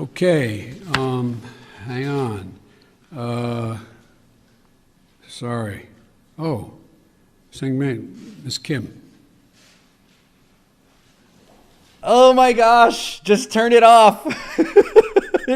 Okay, hang on. Sorry. Oh, Singman, Miss Kim. Oh my gosh, just turn it off.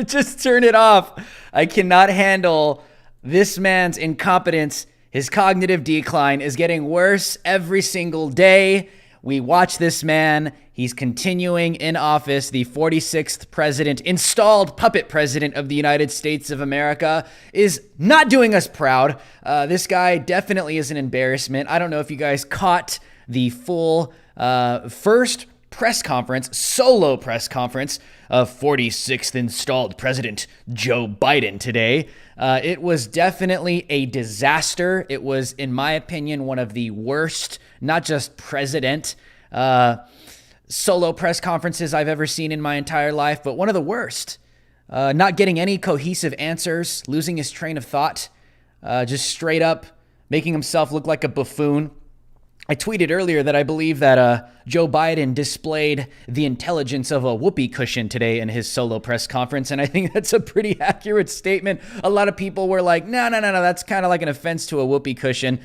Just turn it off. I cannot handle this man's incompetence. His cognitive decline is getting worse every single day. We watch this man. He's continuing in office, the 46th president, installed puppet president of the United States of America, is not doing us proud. This guy definitely is an embarrassment. I don't know if you guys caught the full first press conference, solo press conference of 46th installed president Joe Biden today. It was definitely a disaster. It was, in my opinion, one of the worst, not just president, solo press conferences I've ever seen in my entire life, but one of the worst. Not getting any cohesive answers, losing his train of thought, just straight up making himself look like a buffoon. I tweeted earlier that I believe that Joe Biden displayed the intelligence of a whoopee cushion today in his solo press conference, and I think that's a pretty accurate statement. A lot of people were like, no, that's kind of like an offense to a whoopee cushion.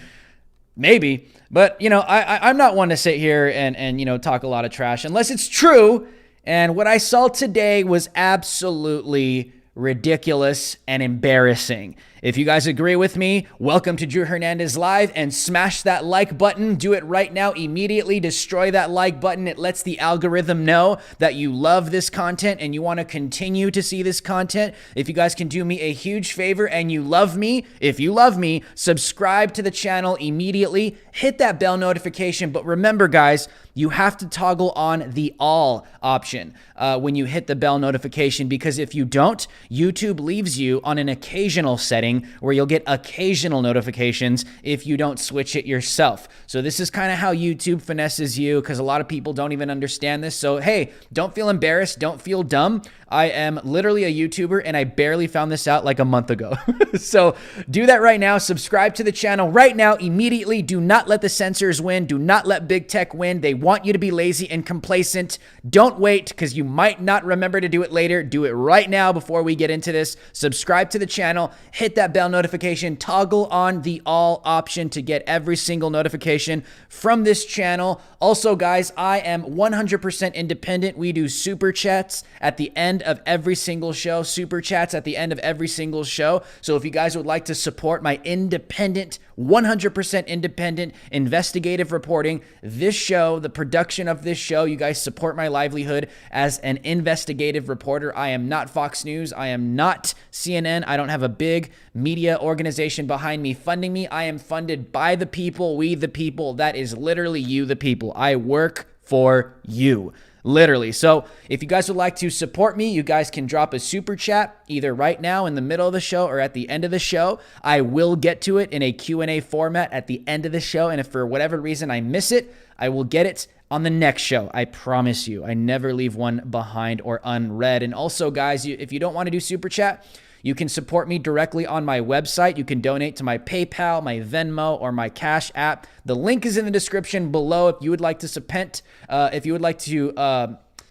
Maybe, but, I'm not one to sit here and talk a lot of trash unless it's true, and what I saw today was absolutely ridiculous and embarrassing. If you guys agree with me, welcome to Drew Hernandez Live, and smash that like button. Do it right now, immediately. Destroy that like button. It lets the algorithm know that you love this content and you want to continue to see this content. If you guys can do me a huge favor and you love me, if you love me, subscribe to the channel immediately. Hit that bell notification. But remember, guys, you have to toggle on the all option when you hit the bell notification, because if you don't, YouTube leaves you on an occasional setting where you'll get occasional notifications if you don't switch it yourself. So this is kind of how YouTube finesses you, because a lot of people don't even understand this. So hey, don't feel embarrassed. Don't feel dumb. I am literally a YouTuber and I barely found this out like a month ago. So do that right now. Subscribe to the channel right now, immediately. Do not let the censors win. Do not let big tech win. They want you to be lazy and complacent. Don't wait, because you might not remember to do it later. Do it right now before we get into this. Subscribe to the channel. Hit that that bell notification, toggle on the all option to get every single notification from this channel. Also, guys, I am 100% independent. We do super chats at the end of every single show, super chats at the end of every single show. So if you guys would like to support my independent, 100% independent investigative reporting, this show, the production of this show, you guys support my livelihood as an investigative reporter. I am not Fox News. I am not CNN. I don't have a big media organization behind me funding me. I am funded by the people, we the people. That is literally you, the people. I work for you. Literally. So if you guys would like to support me, you guys can drop a super chat either right now in the middle of the show or at the end of the show. I will get to it in a Q&A format at the end of the show. And if for whatever reason I miss it, I will get it on the next show. I promise you. I never leave one behind or unread. And also, guys, if you don't want to do super chat, you can support me directly on my website. You can donate to my PayPal, my Venmo, or my Cash App. The link is in the description below if you would like to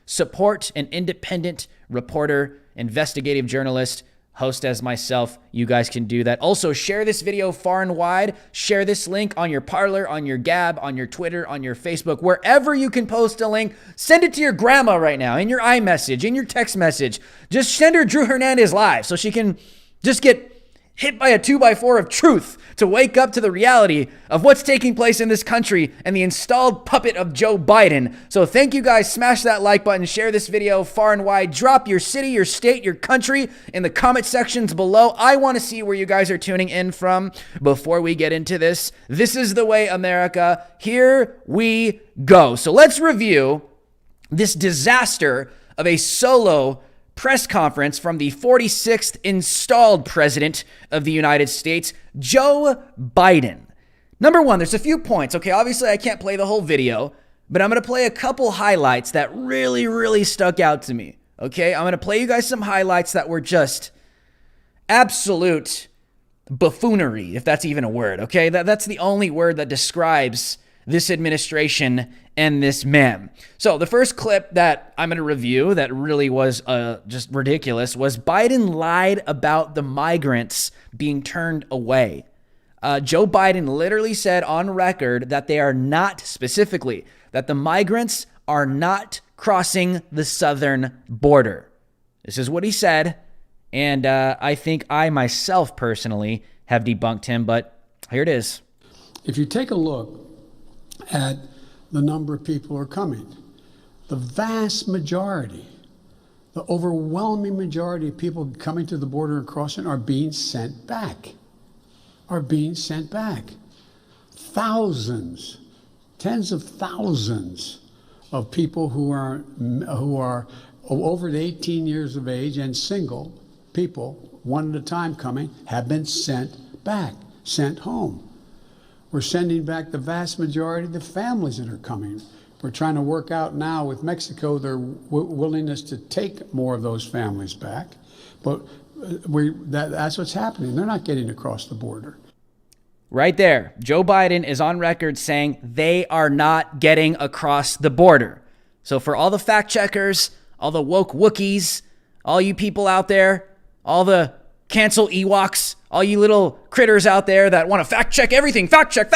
support an independent reporter, investigative journalist, host as myself. You guys can do that. Also, share this video far and wide. Share this link on your Parler, on your Gab, on your Twitter, on your Facebook, wherever you can post a link. Send it to your grandma right now, in your iMessage, in your text message. Just send her Drew Hernandez live so she can just get hit by a 2x4 of truth to wake up to the reality of what's taking place in this country and the installed puppet of Joe Biden. So thank you guys. Smash that like button. Share this video far and wide. Drop your city, your state, your country in the comment sections below. I want to see where you guys are tuning in from before we get into this. This is the way, America. Here we go. So let's review this disaster of a solo press conference from the 46th installed president of the United States, Joe Biden. Number one, there's a few points. Okay, obviously I can't play the whole video, but I'm going to play a couple highlights that really stuck out to me. Okay, I'm going to play you guys some highlights that were just absolute buffoonery, if that's even a word. Okay, that's the only word that describes this administration and this man. So the first clip that I'm going to review that really was just ridiculous was Biden lied about the migrants being turned away. Joe Biden literally said on record that they are not, specifically, that the migrants are not crossing the southern border. This is what he said, and I think I myself personally have debunked him, but here it is. If you take a look at the number of people who are coming, the vast majority, the overwhelming majority of people coming to the border and crossing are being sent back, Thousands, tens of thousands of people who are over 18 years of age and single people, one at a time coming, have been sent back, sent home. We're sending back the vast majority of the families that are coming. We're trying to work out now with Mexico their willingness to take more of those families back. But that's what's happening. They're not getting across the border. Right there, Joe Biden is on record saying they are not getting across the border. So for all the fact checkers, all the woke Wookiees, all you people out there, all the cancel Ewoks, all you little critters out there that want to fact check everything, fact check,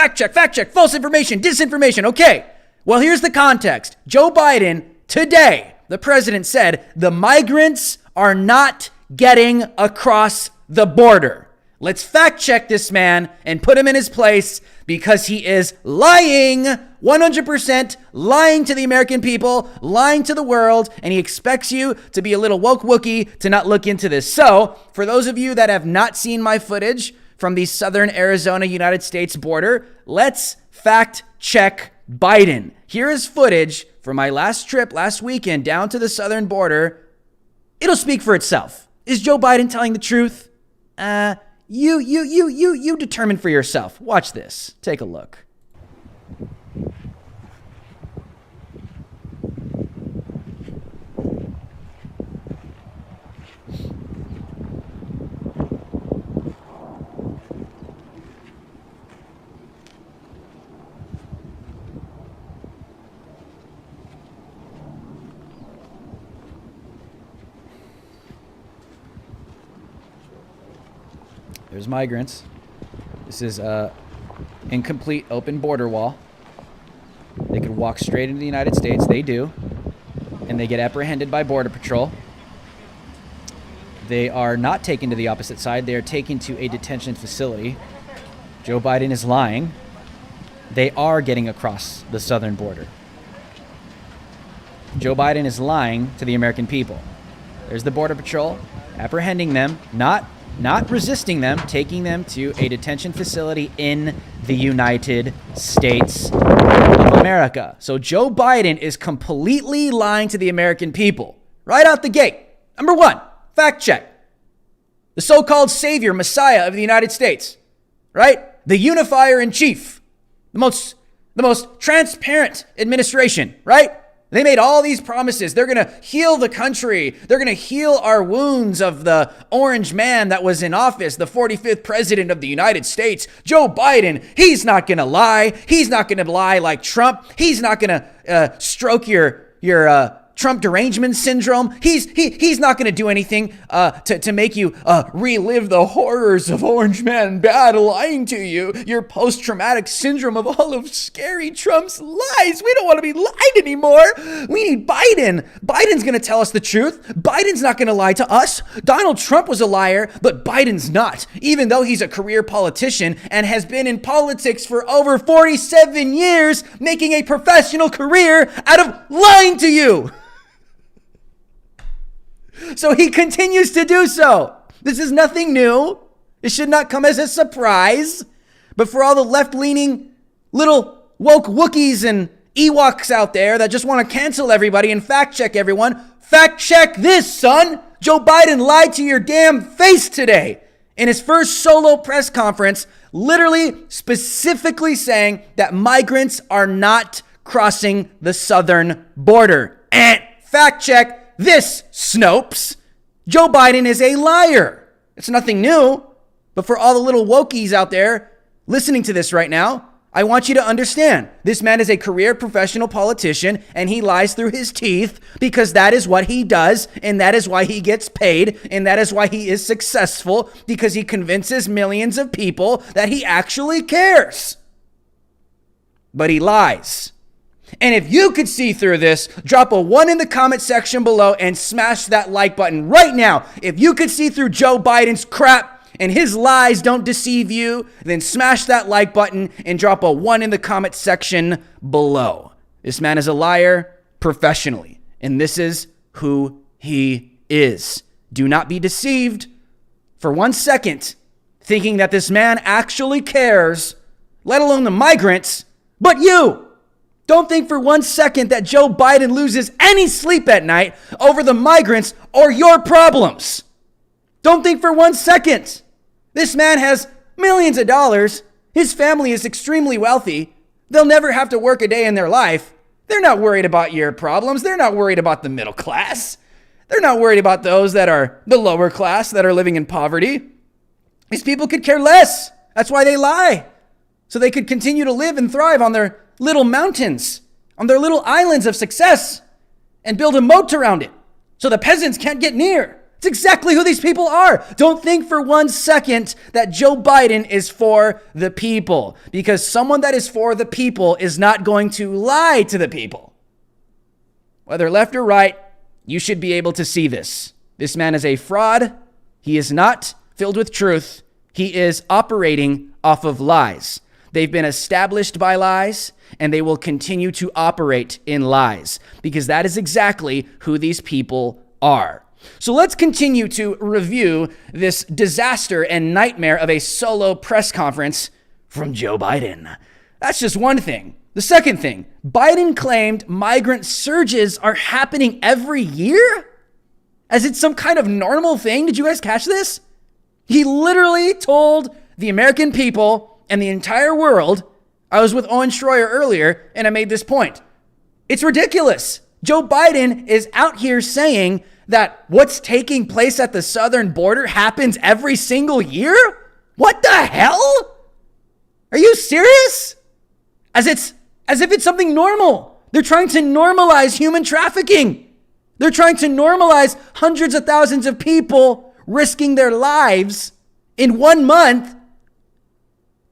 false information, disinformation. Okay, well, here's the context. Joe Biden today, the president said the migrants are not getting across the border. Let's fact check this man and put him in his place because he is lying, 100% lying to the American people, lying to the world, and he expects you to be a little woke Wookiee to not look into this. So, for those of you that have not seen my footage from the southern Arizona United States border, let's fact check Biden. Here is footage from my last trip last weekend down to the southern It'll speak for itself. Is Joe Biden telling the truth? You determine for yourself. Watch this. Take a look. There's migrants. This is a incomplete open border wall. They could walk straight into the United States. They do. And they get apprehended by Border Patrol. They are not taken to the opposite side. They are taken to a detention facility. Joe Biden is lying. They are getting across the southern border. Joe Biden is lying to the American people. There's the Border Patrol apprehending them, not resisting them, taking them to a detention facility in the United States of America. So Joe Biden is completely lying to the American people right out the gate. Number one, fact check. The so-called savior, messiah of the United States, right? The unifier in chief, the most transparent administration, right? They made all these promises. They're going to heal the country. They're going to heal our wounds of the orange man that was in office, the 45th president of the United States. Joe Biden, he's not going to lie. He's not going to lie like Trump. He's not going to stroke your Trump derangement syndrome. He's not going to do anything to make you relive the horrors of Orange Man Bad lying to you, your post-traumatic syndrome of all of scary Trump's lies. We don't want to be lied anymore. We need Biden. Biden's going to tell us the truth. Biden's not going to lie to us. Donald Trump was a liar, but Biden's not, even though he's a career politician and has been in politics for over 47 years, making a professional career out of lying to you. So he continues to do so. This is nothing new. It should not come as a surprise. But for all the left-leaning little woke Wookiees and Ewoks out there that just want to cancel everybody and fact-check everyone, fact-check this, son. Joe Biden lied to your damn face today in his first solo press conference, literally specifically saying that migrants are not crossing the southern border. And fact-check this, Snopes. Joe Biden is a liar. It's nothing new. But for all the little wokies out there listening to this right now, I want you to understand this man is a career professional politician and he lies through his teeth because that is what he does and that is why he gets paid and that is why he is successful, because he convinces millions of people that he actually cares. But he lies. And if you could see through this, drop a 1 in the comment section below and smash that like button right now. If you could see through Joe Biden's crap and his lies don't deceive you, then smash that like button and drop a 1 in the comment section below. This man is a liar professionally, and this is who he is. Do not be deceived for 1 second thinking that this man actually cares, let alone the migrants, but you. Don't think for 1 second that Joe Biden loses any sleep at night over the migrants or your problems. Don't think for 1 second. This man has millions of dollars. His family is extremely wealthy. They'll never have to work a day in their life. They're not worried about your problems. They're not worried about the middle class. They're not worried about those that are the lower class that are living in poverty. These people could care less. That's why they lie. So they could continue to live and thrive on their little mountains, on their little islands of success, and build a moat around it so the peasants can't get near. It's exactly who these people are. Don't think for 1 second that Joe Biden is for the people, because someone that is for the people is not going to lie to the people. Whether left or right, you should be able to see this. This man is a fraud. He is not filled with truth. He is operating off of lies. They've been established by lies, and they will continue to operate in lies, because that is exactly who these people are. So let's continue to review this disaster and nightmare of a solo press conference from Joe Biden. That's just one thing. The second thing, Biden claimed migrant surges are happening every year? As it's some kind of normal thing? Did you guys catch this? He literally told the American people and the entire world, I was with Owen Schroyer earlier, and I made this point. It's ridiculous. Joe Biden is out here saying that what's taking place at the southern border happens every single year? What the hell? Are you serious? As if it's something normal. They're trying to normalize human trafficking. They're trying to normalize hundreds of thousands of people risking their lives in 1 month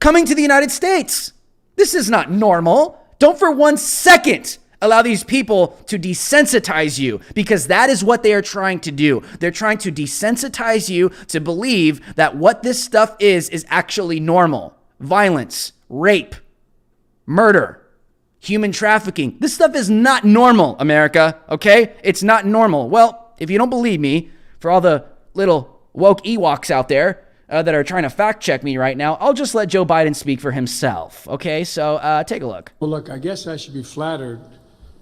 coming to the United States. This is not normal. Don't for 1 second allow these people to desensitize you, because that is what they are trying to do. They're trying to desensitize you to believe that what this stuff is actually normal. Violence, rape, murder, human trafficking. This stuff is not normal, America, okay? It's not normal. Well, if you don't believe me, for all the little woke Ewoks out there that are trying to fact check me right now, I'll just let Joe Biden speak for himself, okay? So take a look. Well, look, I guess I should be flattered.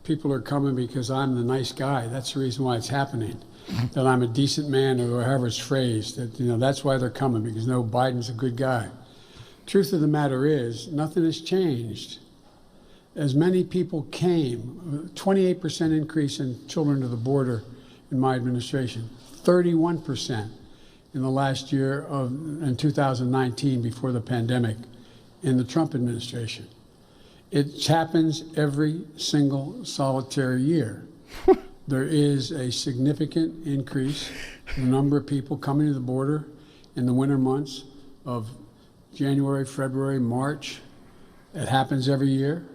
People are coming because I'm the nice guy. That's the reason why it's happening. That I'm a decent man, or however it's phrased. That, that's why they're coming, because no, Biden's a good guy. Truth of the matter is, nothing has changed. As many people came, 28% increase in children to the border in my administration, 31% in the last year in 2019 before the pandemic in the Trump administration. It happens every single solitary year. There is a significant increase in the number of people coming to the border in the winter months of January, February, March. It happens every year.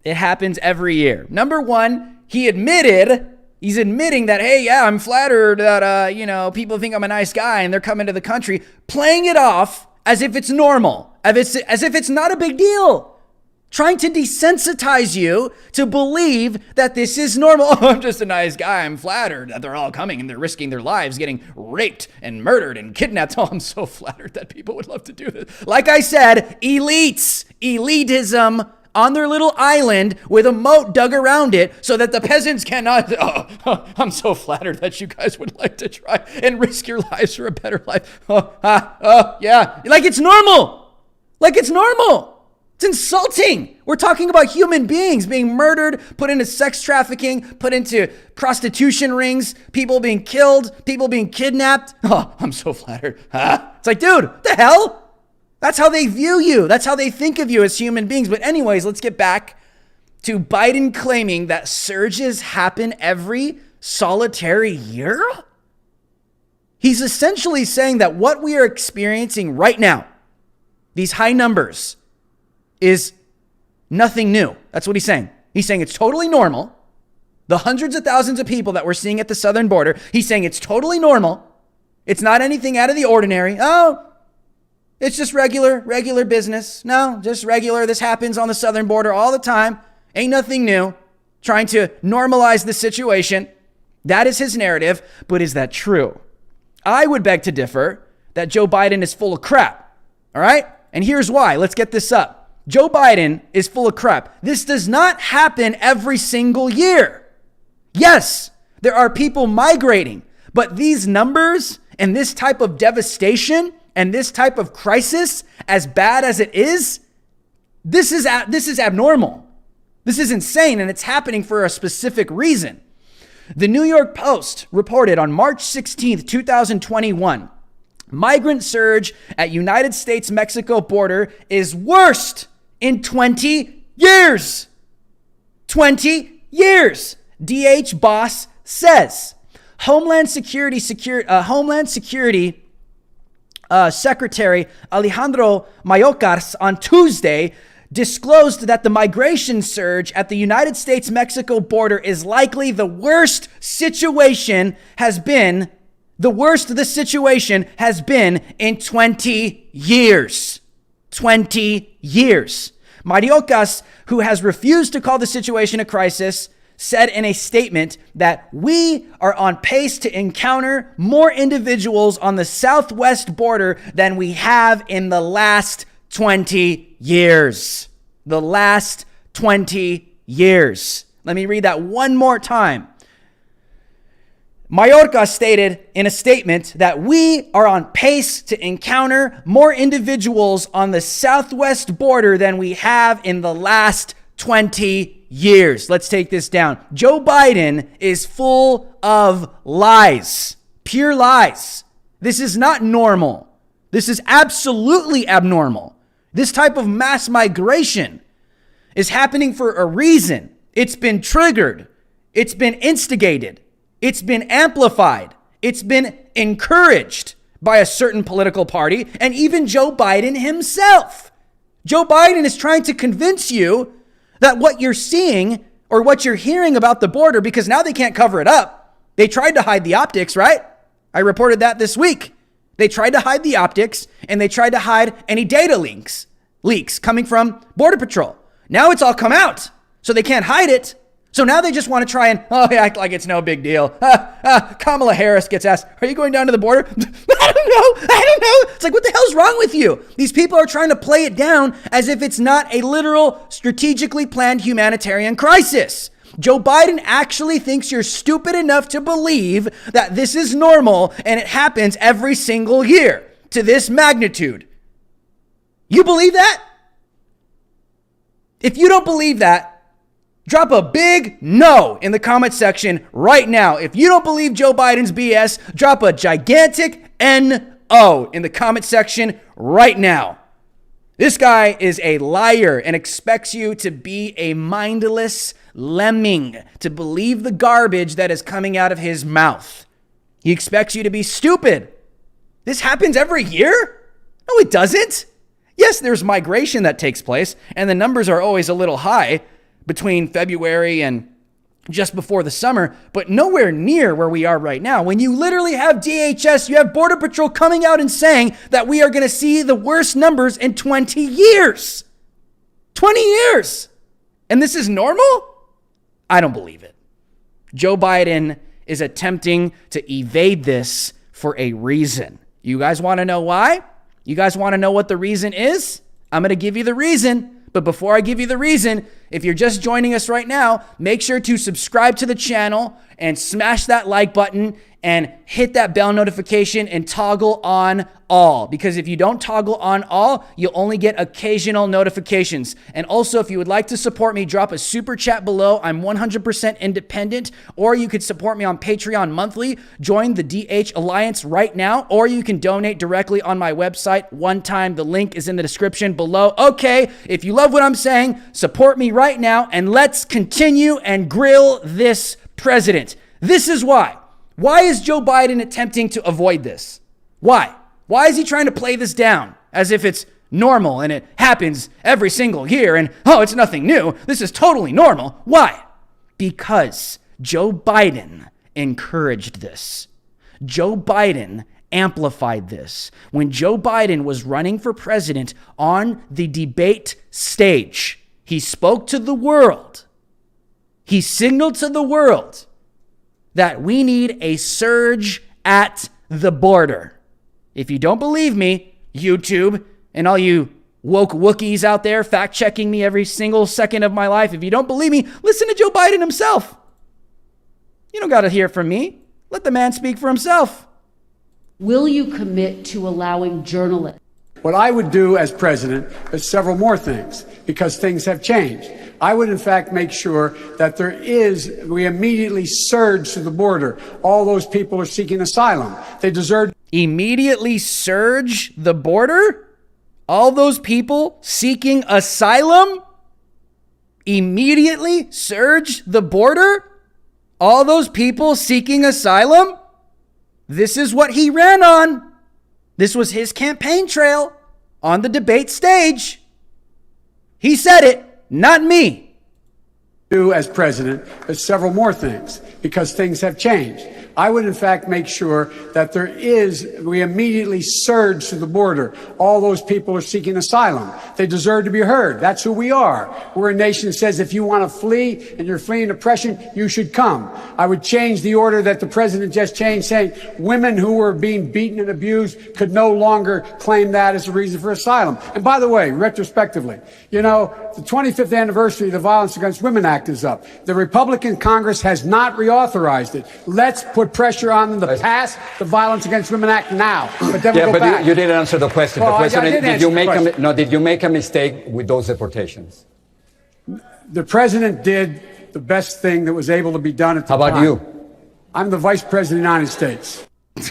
It happens every year. Number one, he's admitting that, hey, yeah, I'm flattered that, people think I'm a nice guy and they're coming to the country, playing it off as if it's normal, as if it's not a big deal. Trying to desensitize you to believe that this is normal. Oh, I'm just a nice guy. I'm flattered that they're all coming and they're risking their lives getting raped and murdered and kidnapped. Oh, I'm so flattered that people would love to do this. Like I said, elitism on their little island with a moat dug around it so that the peasants cannot. I'm so flattered that you guys would like to try and risk your lives for a better life. Yeah. Like it's normal. It's insulting. We're talking about human beings being murdered, put into sex trafficking, put into prostitution rings, people being killed, people being kidnapped. Oh, I'm so flattered. It's like, dude, what the hell? That's how they view you. That's how they think of you as human beings. But anyways, let's get back to Biden claiming that surges happen every solitary year. He's essentially saying that what we are experiencing right now, these high numbers, is nothing new. That's what he's saying. He's saying it's totally normal. The hundreds of thousands of people that we're seeing at the southern border, he's saying it's totally normal. It's not anything out of the ordinary. Oh, it's just regular business. No, just regular. This happens on the southern border all the time. Ain't nothing new. Trying to normalize the situation. That is his narrative. But is that true? I would beg to differ that Joe Biden is full of crap. All right? And here's why. Let's get this up. Joe Biden is full of crap. This does not happen every single year. Yes, there are people migrating, but these numbers and this type of devastation and this type of crisis, as bad as it is, this is abnormal. This is insane, and it's happening for a specific reason. The New York Post reported on March 16th, 2021, migrant surge at United States-Mexico border is worst in 20 years. 20 years. DH boss says. Homeland Security Secretary Alejandro Mayorkas on Tuesday disclosed that the migration surge at the United States-Mexico border is likely the worst the situation has been in 20 years. 20 years. Mayorkas, who has refused to call the situation a crisis, said in a statement that we are on pace to encounter more individuals on the southwest border than we have in the last 20 years. The last 20 years. Let me read that one more time. Mayorkas stated in a statement that we are on pace to encounter more individuals on the southwest border than we have in the last 20 years. Let's take this down. Joe Biden is full of lies, pure lies. This is not normal. This is absolutely abnormal. This type of mass migration is happening for a reason. It's been triggered. It's been instigated. It's been amplified. It's been encouraged by a certain political party and even Joe Biden himself. Joe Biden is trying to convince you that what you're seeing or what you're hearing about the border, because now they can't cover it up. They tried to hide the optics, right? I reported that this week. They tried to hide the optics and they tried to hide any data leaks coming from Border Patrol. Now it's all come out, so they can't hide it. So now they just want to try and act like it's no big deal. Kamala Harris gets asked, are you going down to the border? I don't know. It's like, what the hell's wrong with you? These people are trying to play it down as if it's not a literal, strategically planned humanitarian crisis. Joe Biden actually thinks you're stupid enough to believe that this is normal and it happens every single year to this magnitude. You believe that? If you don't believe that, drop a big no in the comment section right now. If you don't believe Joe Biden's BS, drop a gigantic NO in the comment section right now. This guy is a liar and expects you to be a mindless lemming, to believe the garbage that is coming out of his mouth. He expects you to be stupid. This happens every year? No, it doesn't. Yes, there's migration that takes place, and the numbers are always a little high between February and just before the summer, but nowhere near where we are right now. When you literally have DHS, you have Border Patrol coming out and saying that we are going to see the worst numbers in 20 years. 20 years. And this is normal? I don't believe it. Joe Biden is attempting to evade this for a reason. You guys want to know why? You guys want to know what the reason is? I'm going to give you the reason. But before I give you the reason, if you're just joining us right now, make sure to subscribe to the channel and smash that like button and hit that bell notification and toggle on all. Because if you don't toggle on all, you'll only get occasional notifications. And also, if you would like to support me, drop a super chat below. I'm 100% independent. Or you could support me on Patreon monthly. Join the DH Alliance right now. Or you can donate directly on my website one time. The link is in the description below. Okay, if you love what I'm saying, support me right now. And let's continue and grill this president. This is why. Why is Joe Biden attempting to avoid this? Why? Why is he trying to play this down as if it's normal and it happens every single year and, oh, it's nothing new. This is totally normal. Why? Because Joe Biden encouraged this. Joe Biden amplified this. When Joe Biden was running for president on the debate stage, he spoke to the world. He signaled to the world that we need a surge at the border. If you don't believe me, YouTube and all you woke Wookiees out there fact-checking me every single second of my life, if you don't believe me, listen to Joe Biden himself. You don't got to hear from me. Let the man speak for himself. Will you commit to allowing journalists? What I would do as president is several more things, because things have changed. I would, in fact, make sure that we immediately surge to the border. All those people are seeking asylum. They deserve. Immediately surge the border? All those people seeking asylum? Immediately surge the border? All those people seeking asylum? This is what he ran on. This was his campaign trail on the debate stage. He said it. Not me. Do as president is several more things, because things have changed. I would, in fact, make sure that we immediately surge to the border. All those people are seeking asylum. They deserve to be heard. That's who we are. We're a nation that says if you want to flee and you're fleeing oppression, you should come. I would change the order that the president just changed, saying women who were being beaten and abused could no longer claim that as a reason for asylum. And by the way, retrospectively, you know, the 25th anniversary of the Violence Against Women Act is up. The Republican Congress has not reauthorized it. Let's put pressure on them to pass the Violence Against Women Act now. But then we'll go back. You didn't answer the question. Well, the question I did is, answer did you make a mistake with those deportations? The president did the best thing that was able to be done at the time. How about you? I'm the vice president of the United States. You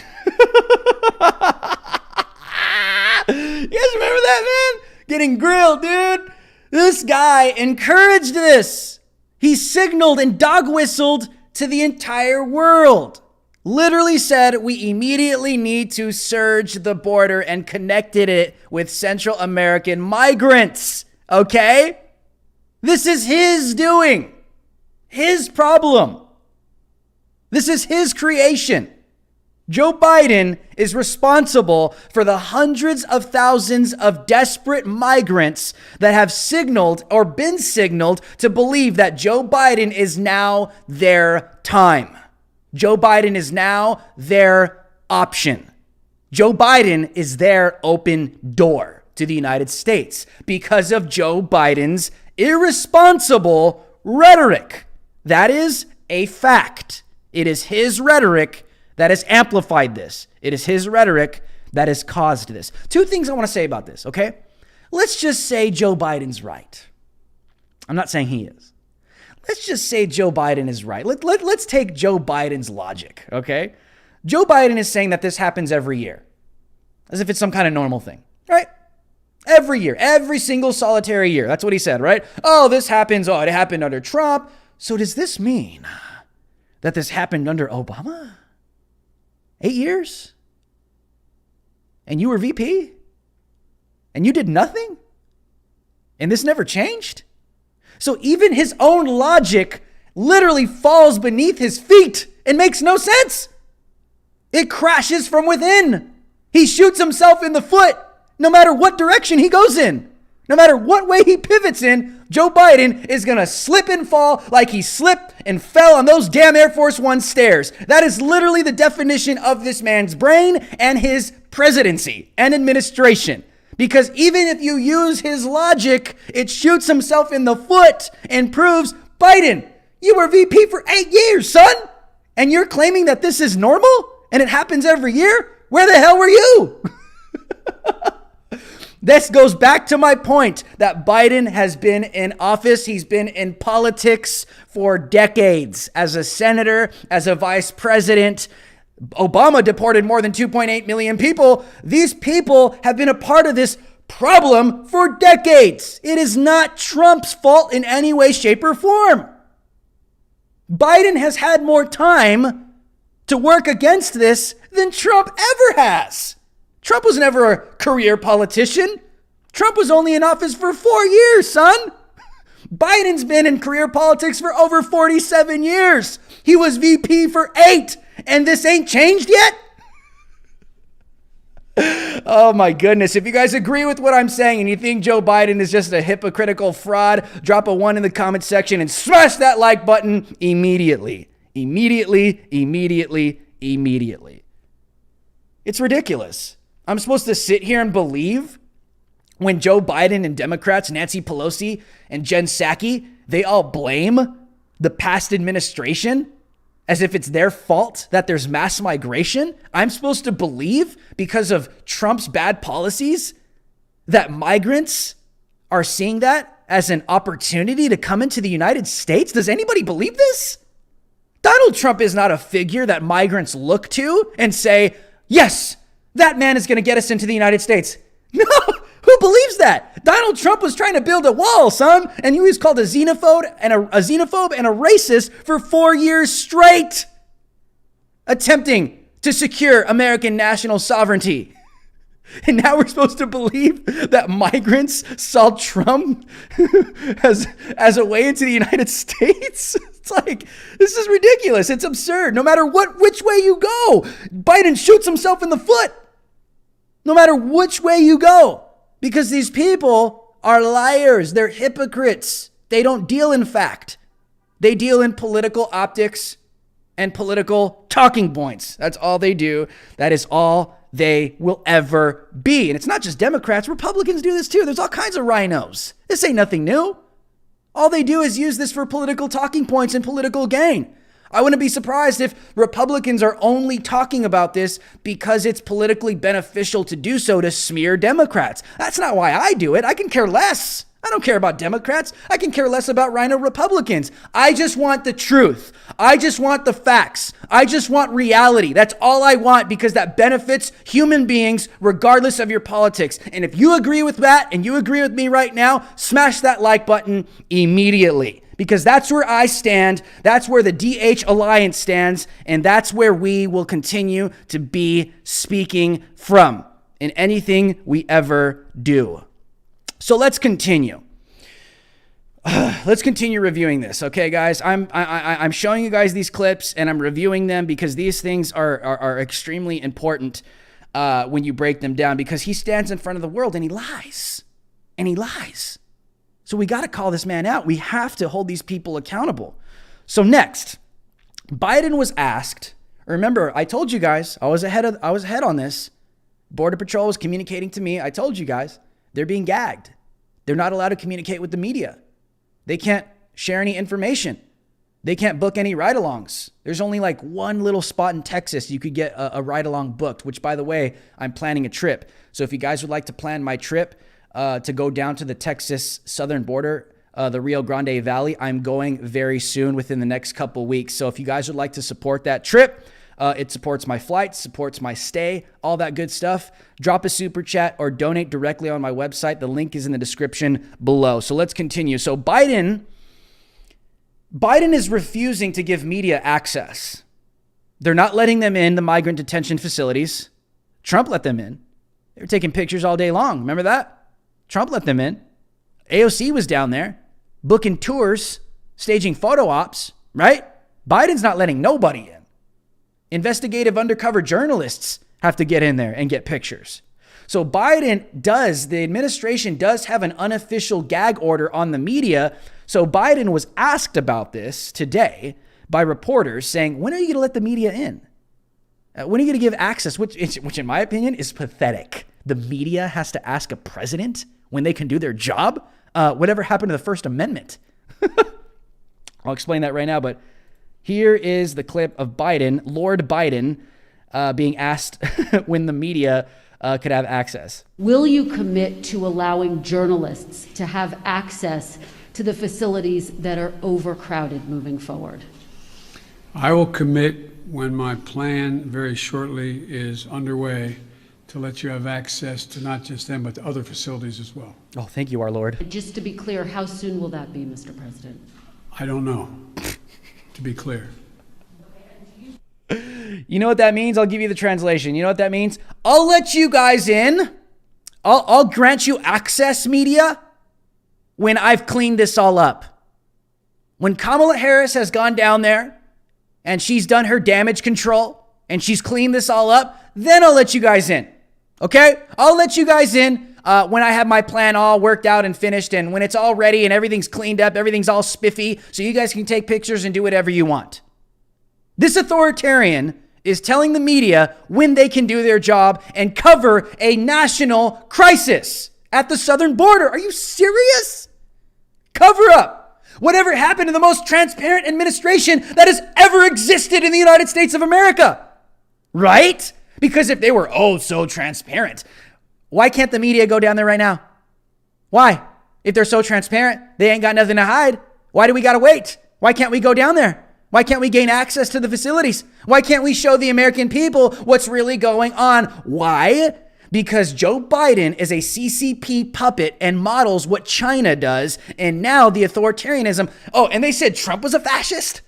guys remember that, man? Getting grilled, dude. This guy encouraged this. He signaled and dog whistled to the entire world. literally said we immediately need to surge the border and connected it with Central American migrants. Okay? This is his doing, his problem. This is his creation. Joe Biden is responsible for the hundreds of thousands of desperate migrants that have signaled or been signaled to believe that Joe Biden is now their time. Joe Biden is now their option. Joe Biden is their open door to the United States because of Joe Biden's irresponsible rhetoric. That is a fact. It is his rhetoric that has amplified this. It is his rhetoric that has caused this. Two things I want to say about this, okay? Let's just say Joe Biden's right. I'm not saying he is. Let's just say Joe Biden is right. Let's take Joe Biden's logic, okay? Joe Biden is saying that this happens every year, as if it's some kind of normal thing, right? Every year, every single solitary year. That's what he said, right? Oh, this happens. Oh, it happened under Trump. So does this mean that this happened under Obama? 8 years? And you were VP? And you did nothing? And this never changed? So even his own logic literally falls beneath his feet and makes no sense. It crashes from within. He shoots himself in the foot no matter what direction he goes in. No matter what way he pivots in, Joe Biden is going to slip and fall like he slipped and fell on those damn Air Force One stairs. That is literally the definition of this man's brain and his presidency and administration. Because even if you use his logic, it shoots himself in the foot and proves, Biden, you were VP for 8 years, son. And you're claiming that this is normal and it happens every year? Where the hell were you? This goes back to my point that Biden has been in office. He's been in politics for decades as a senator, as a vice president. Obama deported more than 2.8 million people. These people have been a part of this problem for decades. It is not Trump's fault in any way, shape, or form. Biden has had more time to work against this than Trump ever has. Trump was never a career politician. Trump was only in office for 4 years, son. Biden's been in career politics for over 47 years. He was VP for 8, and this ain't changed yet? Oh my goodness. If you guys agree with what I'm saying and you think Joe Biden is just a hypocritical fraud, drop a 1 in the comment section and smash that like button immediately. Immediately. It's ridiculous. I'm supposed to sit here and believe when Joe Biden and Democrats, Nancy Pelosi and Jen Psaki, they all blame the past administration as if it's their fault that there's mass migration. I'm supposed to believe because of Trump's bad policies that migrants are seeing that as an opportunity to come into the United States? Does anybody believe this? Donald Trump is not a figure that migrants look to and say, yes, that man is going to get us into the United States. No, who believes that? Donald Trump was trying to build a wall, son, and he was called a xenophobe and a racist for 4 years straight, attempting to secure American national sovereignty. And now we're supposed to believe that migrants saw Trump as a way into the United States? It's like, this is ridiculous. It's absurd. No matter which way you go, Biden shoots himself in the foot. No matter which way you go. Because these people are liars. They're hypocrites. They don't deal in fact. They deal in political optics and political talking points. That's all they do. That is all they will ever be. And it's not just Democrats. Republicans do this too. There's all kinds of rhinos. This ain't nothing new. All they do is use this for political talking points and political gain. I wouldn't be surprised if Republicans are only talking about this because it's politically beneficial to do so to smear Democrats. That's not why I do it. I can care less. I don't care about Democrats. I can care less about rhino Republicans. I just want the truth. I just want the facts. I just want reality. That's all I want because that benefits human beings regardless of your politics. And if you agree with that and you agree with me right now, smash that like button immediately because that's where I stand. That's where the DH Alliance stands. And that's where we will continue to be speaking from in anything we ever do. So let's continue. Let's continue reviewing this, okay, guys? I'm showing you guys these clips and I'm reviewing them because these things are extremely important when you break them down, because he stands in front of the world and he lies. And he lies. So we got to call this man out. We have to hold these people accountable. So next, Biden was asked. Remember, I told you guys I was ahead on this. Border Patrol was communicating to me. I told you guys they're being gagged. They're not allowed to communicate with the media. They can't share any information. They can't book any ride-alongs. There's only like one little spot in Texas you could get a ride-along booked, which, by the way, I'm planning a trip. So if you guys would like to plan my trip to go down to the Texas southern border, the Rio Grande Valley, I'm going very soon within the next couple weeks. So if you guys would like to support that trip, it supports my flights, supports my stay, all that good stuff. Drop a super chat or donate directly on my website. The link is in the description below. So let's continue. So Biden is refusing to give media access. They're not letting them in the migrant detention facilities. Trump let them in. They were taking pictures all day long. Remember that? Trump let them in. AOC was down there booking tours, staging photo ops, right? Biden's not letting nobody in. Investigative undercover journalists have to get in there and get pictures. So the administration does have an unofficial gag order on the media. So Biden was asked about this today by reporters saying, when are you going to let the media in? When are you going to give access? Which in my opinion is pathetic. The media has to ask a president when they can do their job? Whatever happened to the First Amendment? I'll explain that right now, but here is the clip of Biden, Lord Biden, being asked when the media could have access. Will you commit to allowing journalists to have access to the facilities that are overcrowded moving forward? I will commit when my plan very shortly is underway to let you have access to not just them, but to other facilities as well. Oh, thank you, our Lord. Just to be clear, how soon will that be, Mr. President? I don't know, to be clear. You know what that means? I'll give you the translation. You know what that means? I'll let you guys in. I'll grant you access, media, when I've cleaned this all up. When Kamala Harris has gone down there and she's done her damage control and she's cleaned this all up, then I'll let you guys in. Okay? I'll let you guys in when I have my plan all worked out and finished, and when it's all ready and everything's cleaned up, everything's all spiffy, so you guys can take pictures and do whatever you want. This authoritarian is telling the media when they can do their job and cover a national crisis at the southern border. Are you serious? Cover up whatever happened to the most transparent administration that has ever existed in the United States of America. Right? Because if they were so transparent, why can't the media go down there right now? Why? If they're so transparent, they ain't got nothing to hide. Why do we got to wait? Why can't we go down there? Why can't we gain access to the facilities? Why can't we show the American people what's really going on? Why? Because Joe Biden is a CCP puppet and models what China does. And now the authoritarianism. Oh, and they said Trump was a fascist?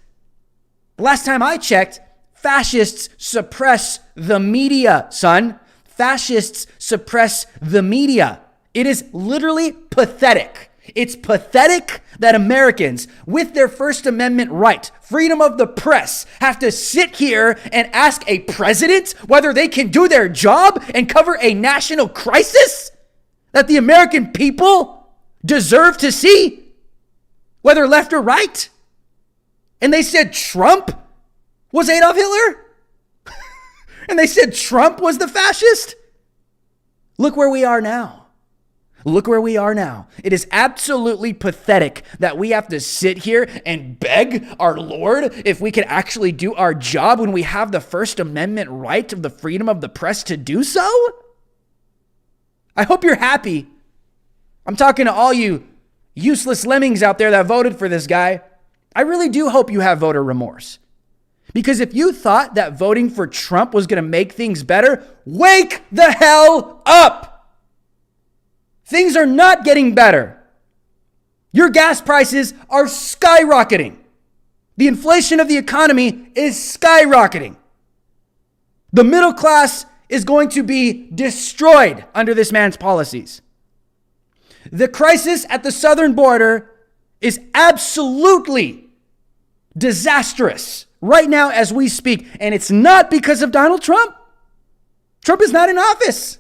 Last time I checked, fascists suppress the media, son. Fascists suppress the media. It is literally pathetic. It's pathetic that Americans, with their First Amendment right, freedom of the press, have to sit here and ask a president whether they can do their job and cover a national crisis that the American people deserve to see, whether left or right. And they said Trump was Adolf Hitler? And they said Trump was the fascist? Look where we are now. Look where we are now. It is absolutely pathetic that we have to sit here and beg our Lord if we can actually do our job when we have the First Amendment right of the freedom of the press to do so. I hope you're happy. I'm talking to all you useless lemmings out there that voted for this guy. I really do hope you have voter remorse. Because if you thought that voting for Trump was going to make things better, wake the hell up. Things are not getting better. Your gas prices are skyrocketing. The inflation of the economy is skyrocketing. The middle class is going to be destroyed under this man's policies. The crisis at the southern border is absolutely disastrous right now as we speak. And it's not because of Donald Trump. Trump is not in office.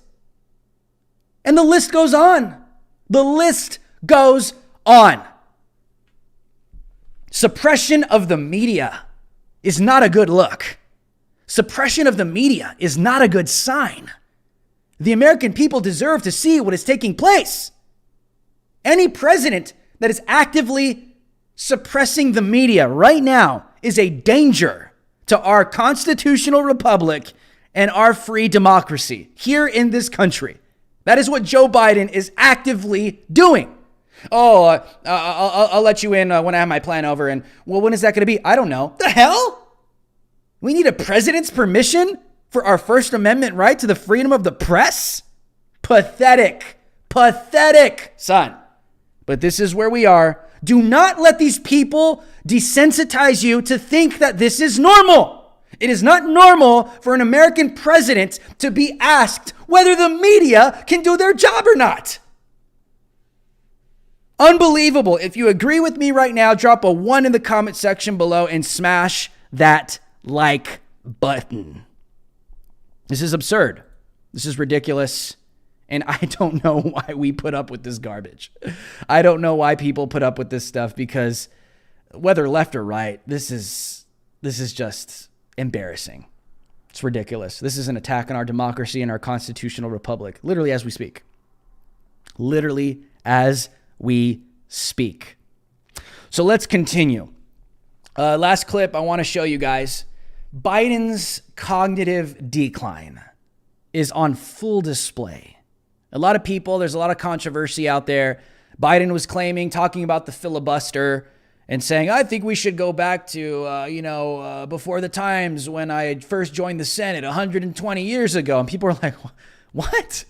And the list goes on. The list goes on. Suppression of the media is not a good look. Suppression of the media is not a good sign. The American people deserve to see what is taking place. Any president that is actively suppressing the media right now is a danger to our constitutional republic and our free democracy here in this country. That is what Joe Biden is actively doing. I'll let you in when I have my plan over. And, well, when is that going to be? I don't know. The hell? We need a president's permission for our First Amendment right to the freedom of the press? Pathetic. Pathetic, son. But this is where we are. Do not let these people desensitize you to think that this is normal. It is not normal for an American president to be asked whether the media can do their job or not. Unbelievable. If you agree with me right now, drop a 1 in the comment section below and smash that like button. This is absurd. This is ridiculous. And I don't know why we put up with this garbage. I don't know why people put up with this stuff, because whether left or right, this is just embarrassing. It's ridiculous. This is an attack on our democracy and our constitutional republic, literally as we speak. Literally as we speak. So let's continue. Last clip I want to show you guys. Biden's cognitive decline is on full display. A lot of people, there's a lot of controversy out there. Biden was talking about the filibuster and saying, I think we should go back to, before the times when I first joined the Senate 120 years ago. And people are like, what?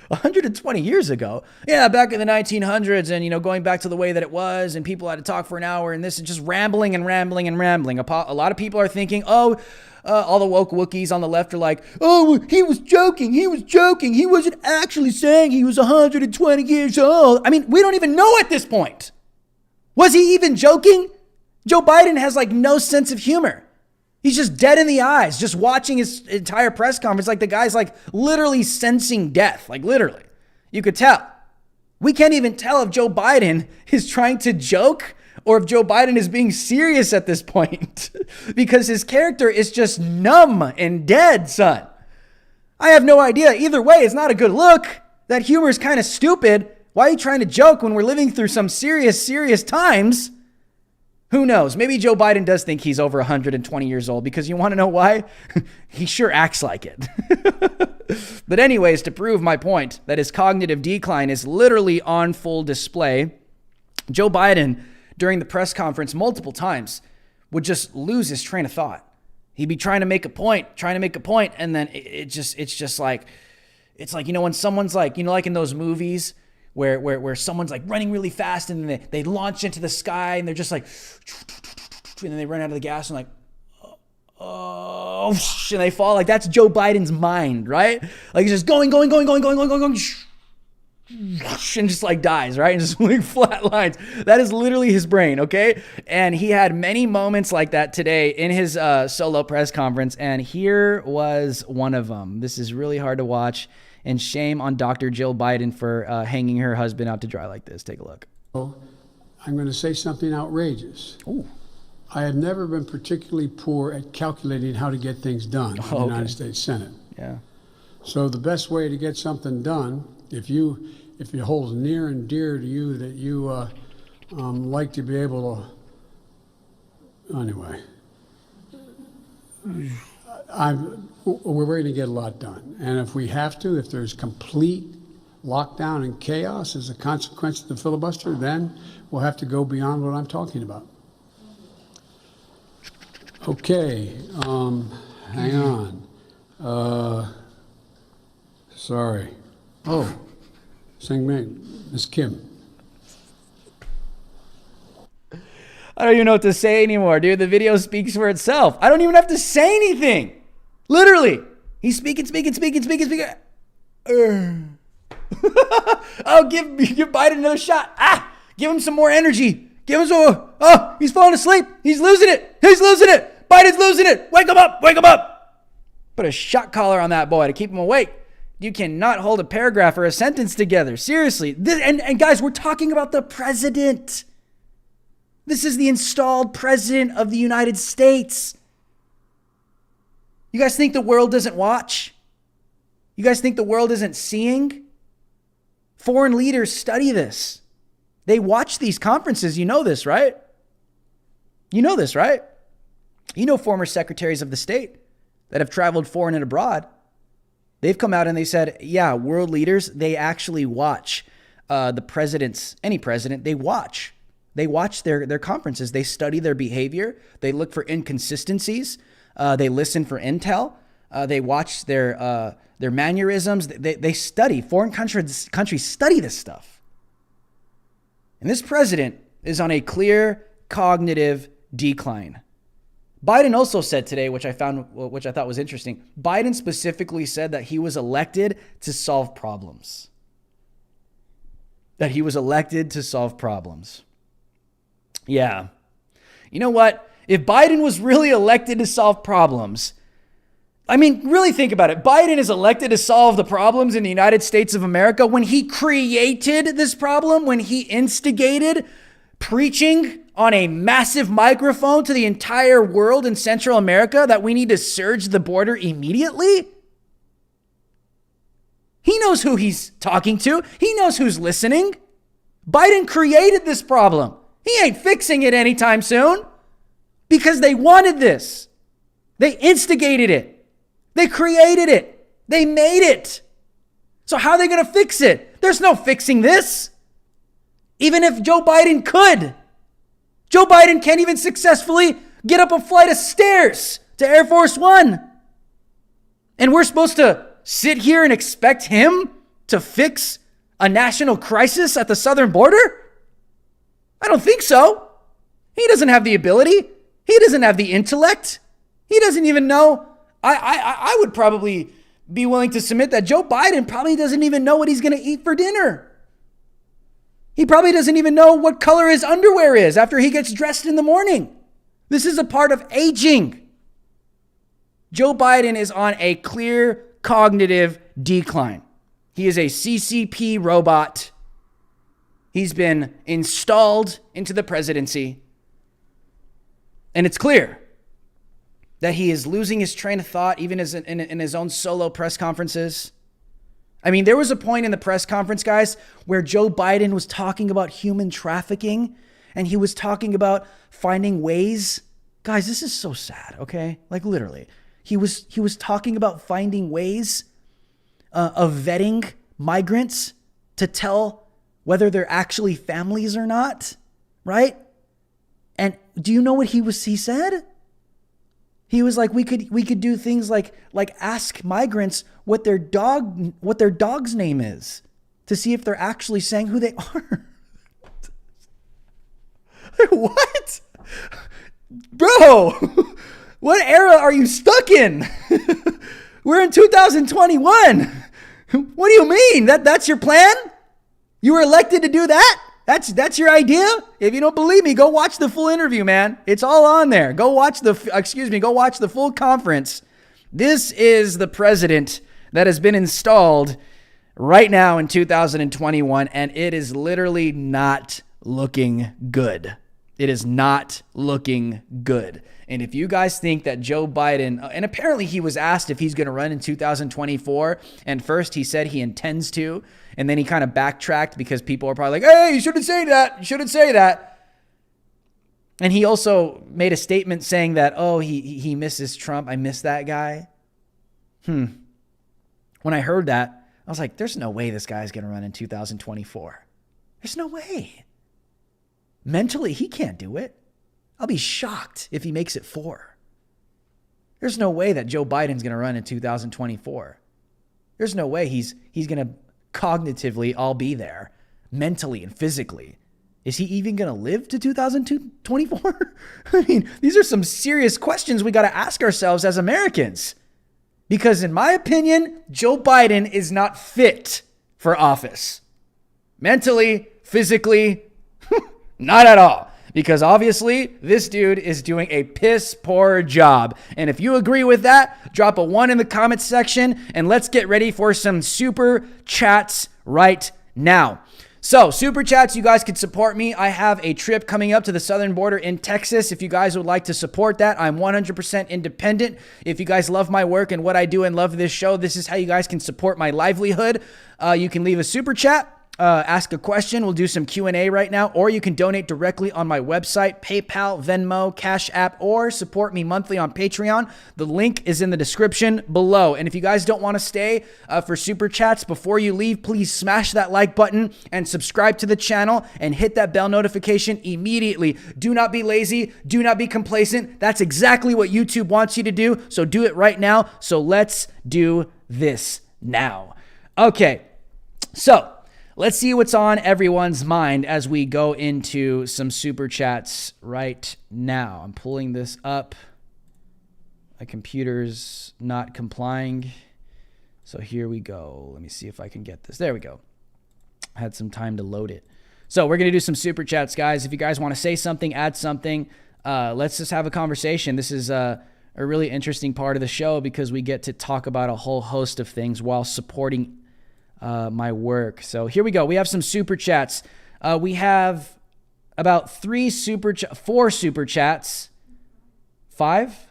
120 years ago? Yeah, back in the 1900s and, going back to the way that it was, and people had to talk for an hour, and this is just rambling and rambling and rambling. A lot of people are thinking, all the woke Wookiees on the left are like, he was joking. He wasn't actually saying he was 120 years old. I mean, we don't even know at this point. Was he even joking? Joe Biden has no sense of humor. He's just dead in the eyes, just watching his entire press conference. The guy's literally sensing death, literally. You could tell. We can't even tell if Joe Biden is trying to joke or if Joe Biden is being serious at this point because his character is just numb and dead, son. I have no idea. Either way, it's not a good look. That humor is kind of stupid. Why are you trying to joke when we're living through some serious times? Who knows? Maybe Joe Biden does think he's over 120 years old, because you want to know why? He sure acts like it. But anyways, to prove my point that his cognitive decline is literally on full display, Joe Biden, during the press conference multiple times, would just lose his train of thought. He'd be trying to make a point, and then it's just like, when someone's like in those movies where someone's running really fast and then they launch into the sky and they're just and then they run out of the gas and and they fall. That's Joe Biden's mind, right? He's just going, and just dies, right? And just flat lines. That is literally his brain, okay? And he had many moments like that today in his solo press conference, and here was one of them. This is really hard to watch, and shame on Dr. Jill Biden for hanging her husband out to dry like this. Take a look. I'm going to say something outrageous. Ooh. I have never been particularly poor at calculating how to get things done in the United States Senate. Yeah. So the best way to get something done, if it holds near and dear to you that you like to be able to, anyway, we're going to get a lot done. And if we have to, if there's complete lockdown and chaos as a consequence of the filibuster, then we'll have to go beyond what I'm talking about. Okay, hang on. Sorry. Oh, Miss Kim. I don't even know what to say anymore, dude. The video speaks for itself. I don't even have to say anything. Literally. He's speaking. Oh, give Biden another shot. Give him some more energy. Give him some. Oh, he's falling asleep. He's losing it. Biden's losing it. Wake him up. Put a shot collar on that boy to keep him awake. You cannot hold a paragraph or a sentence together. Seriously. And guys, we're talking about the president. This is the installed president of the United States. You guys think the world doesn't watch? You guys think the world isn't seeing? Foreign leaders study this. They watch these conferences. You know this, right? You know this, right? You know former secretaries of the state that have traveled foreign and abroad. They've come out and they said, yeah, world leaders, they actually watch the presidents, any president, they watch. They watch their conferences. They study their behavior. They look for inconsistencies. They listen for intel. They watch their mannerisms. They study. Foreign countries study this stuff. And this president is on a clear cognitive decline. Biden also said today, which I thought was interesting. Biden specifically said that he was elected to solve problems. That he was elected to solve problems. Yeah. You know what? If Biden was really elected to solve problems, I mean, really think about it. Biden is elected to solve the problems in the United States of America when he created this problem, when he instigated preaching on a massive microphone to the entire world in Central America that we need to surge the border immediately. He knows who he's talking to. He knows who's listening. Biden created this problem. He ain't fixing it anytime soon because they wanted this. They instigated it. They created it. They made it. So how are they going to fix it? There's no fixing this. Even if Joe Biden could. Joe Biden can't even successfully get up a flight of stairs to Air Force One. And we're supposed to sit here and expect him to fix a national crisis at the southern border? I don't think so. He doesn't have the ability. He doesn't have the intellect. He doesn't even know. I would probably be willing to submit that Joe Biden probably doesn't even know what he's going to eat for dinner. He probably doesn't even know what color his underwear is after he gets dressed in the morning. This is a part of aging. Joe Biden is on a clear cognitive decline. He is a CCP robot. He's been installed into the presidency. And it's clear that he is losing his train of thought, even in his own solo press conferences. I mean, there was a point in the press conference, guys, where Joe Biden was talking about human trafficking, and he was talking about finding ways. Guys, this is so sad, okay? Like literally. He was talking about finding ways of vetting migrants to tell whether they're actually families or not, right? And do you know what he said? He was like, we could do things like ask migrants what their dog's name is to see if they're actually saying who they are. What? Bro, what era are you stuck in? We're in 2021. What do you mean? That's your plan? You were elected to do that? That's your idea? If you don't believe me, go watch the full interview, man. It's all on there. Go watch the full conference. This is the president that has been installed right now in 2021, and it is literally not looking good. It is not looking good. And if you guys think that Joe Biden, and apparently he was asked if he's going to run in 2024, and first he said he intends to, and then he kind of backtracked because people are probably like, hey, you shouldn't say that. You shouldn't say that. And he also made a statement saying that, oh, he misses Trump. I miss that guy. When I heard that, I was like, there's no way this guy's going to run in 2024. There's no way. Mentally, he can't do it. I'll be shocked if he makes it 4. There's no way that Joe Biden's going to run in 2024. There's no way he's going to cognitively all be there, mentally and physically. Is he even going to live to 2024? I mean, these are some serious questions we got to ask ourselves as Americans. Because in my opinion, Joe Biden is not fit for office. Mentally, physically, not at all. Because obviously, this dude is doing a piss poor job. And if you agree with that, drop a 1 in the comments section and let's get ready for some super chats right now. So, super chats, you guys can support me. I have a trip coming up to the southern border in Texas. If you guys would like to support that, I'm 100% independent. If you guys love my work and what I do and love this show, this is how you guys can support my livelihood. You can leave a super chat. Ask a question. We'll do some Q&A right now, or you can donate directly on my website, PayPal, Venmo, Cash App, or support me monthly on Patreon. The link is in the description below. And if you guys don't want to stay for super chats, before you leave, please smash that like button and subscribe to the channel and hit that bell notification immediately. Do not be lazy. Do not be complacent. That's exactly what YouTube wants you to do. So do it right now. So let's do this now. Okay. So let's see what's on everyone's mind as we go into some super chats right now. I'm pulling this up. My computer's not complying. So here we go. Let me see if I can get this. There we go. I had some time to load it. So we're going to do some super chats, guys. If you guys want to say something, add something, let's just have a conversation. This is a really interesting part of the show because we get to talk about a whole host of things while supporting my work. So here we go. We have some super chats. We have about 4 super chats. 5?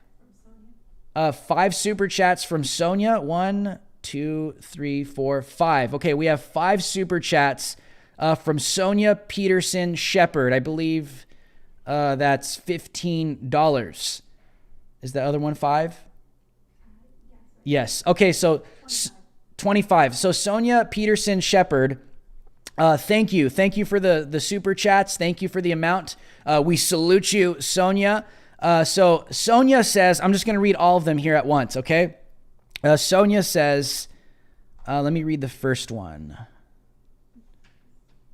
5 super chats from Sonia. 1, 2, 3, 4, 5. Okay, we have 5 super chats from Sonia Peterson Shepherd. I believe that's $15. Is the other one 5? Yes. Okay, so 25. So Sonia Peterson Shepherd, thank you. Thank you for the super chats. Thank you for the amount. We salute you, Sonia. So Sonia says, I'm just going to read all of them here at once, okay? Sonia says, let me read the first one.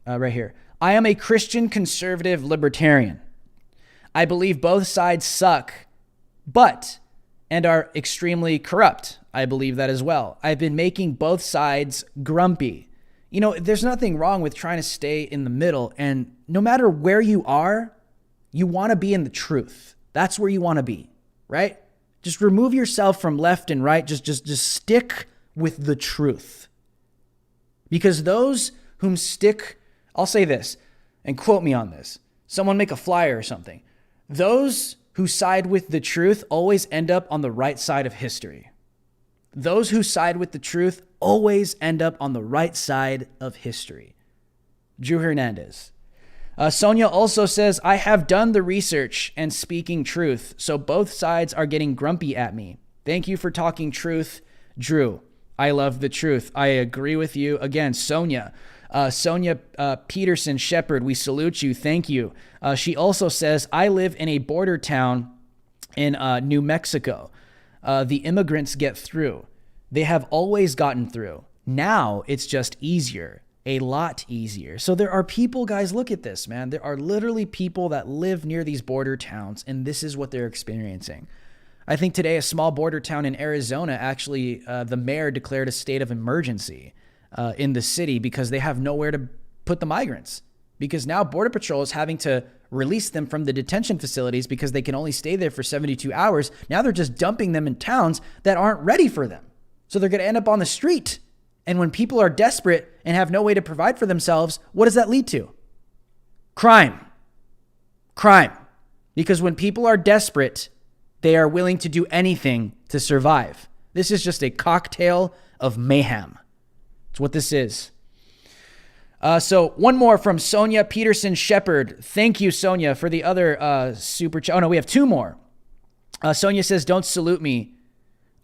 Right here. I am a Christian conservative libertarian. I believe both sides suck, and are extremely corrupt. I believe that as well. I've been making both sides grumpy. You know, there's nothing wrong with trying to stay in the middle. And no matter where you are, you want to be in the truth. That's where you want to be, right? Just remove yourself from left and right. Just stick with the truth. Because those whom stick, I'll say this, and quote me on this. Someone make a flyer or something. Those who side with the truth always end up on the right side of history. Those who side with the truth always end up on the right side of history. Drew Hernandez. Sonia also says, I have done the research and speaking truth, so both sides are getting grumpy at me. Thank you for talking truth, Drew. I love the truth. I agree with you. Again, Sonia. Sonia Peterson Shepherd, we salute you. Thank you. She also says, I live in a border town in New Mexico. The immigrants get through. They have always gotten through. Now it's just easier, a lot easier. So there are people, guys, look at this, man. There are literally people that live near these border towns, and this is what they're experiencing. I think today a small border town in Arizona, actually, the mayor declared a state of emergency in the city because they have nowhere to put the migrants. Because now Border Patrol is having to release them from the detention facilities because they can only stay there for 72 hours. Now they're just dumping them in towns that aren't ready for them. So they're going to end up on the street. And when people are desperate and have no way to provide for themselves, what does that lead to? Crime. Because when people are desperate, they are willing to do anything to survive. This is just a cocktail of mayhem. It's what this is. So one more from Sonia Peterson Shepherd. Thank you, Sonia, for the other super chat. Oh, no, we have 2 more. Sonia says, don't salute me.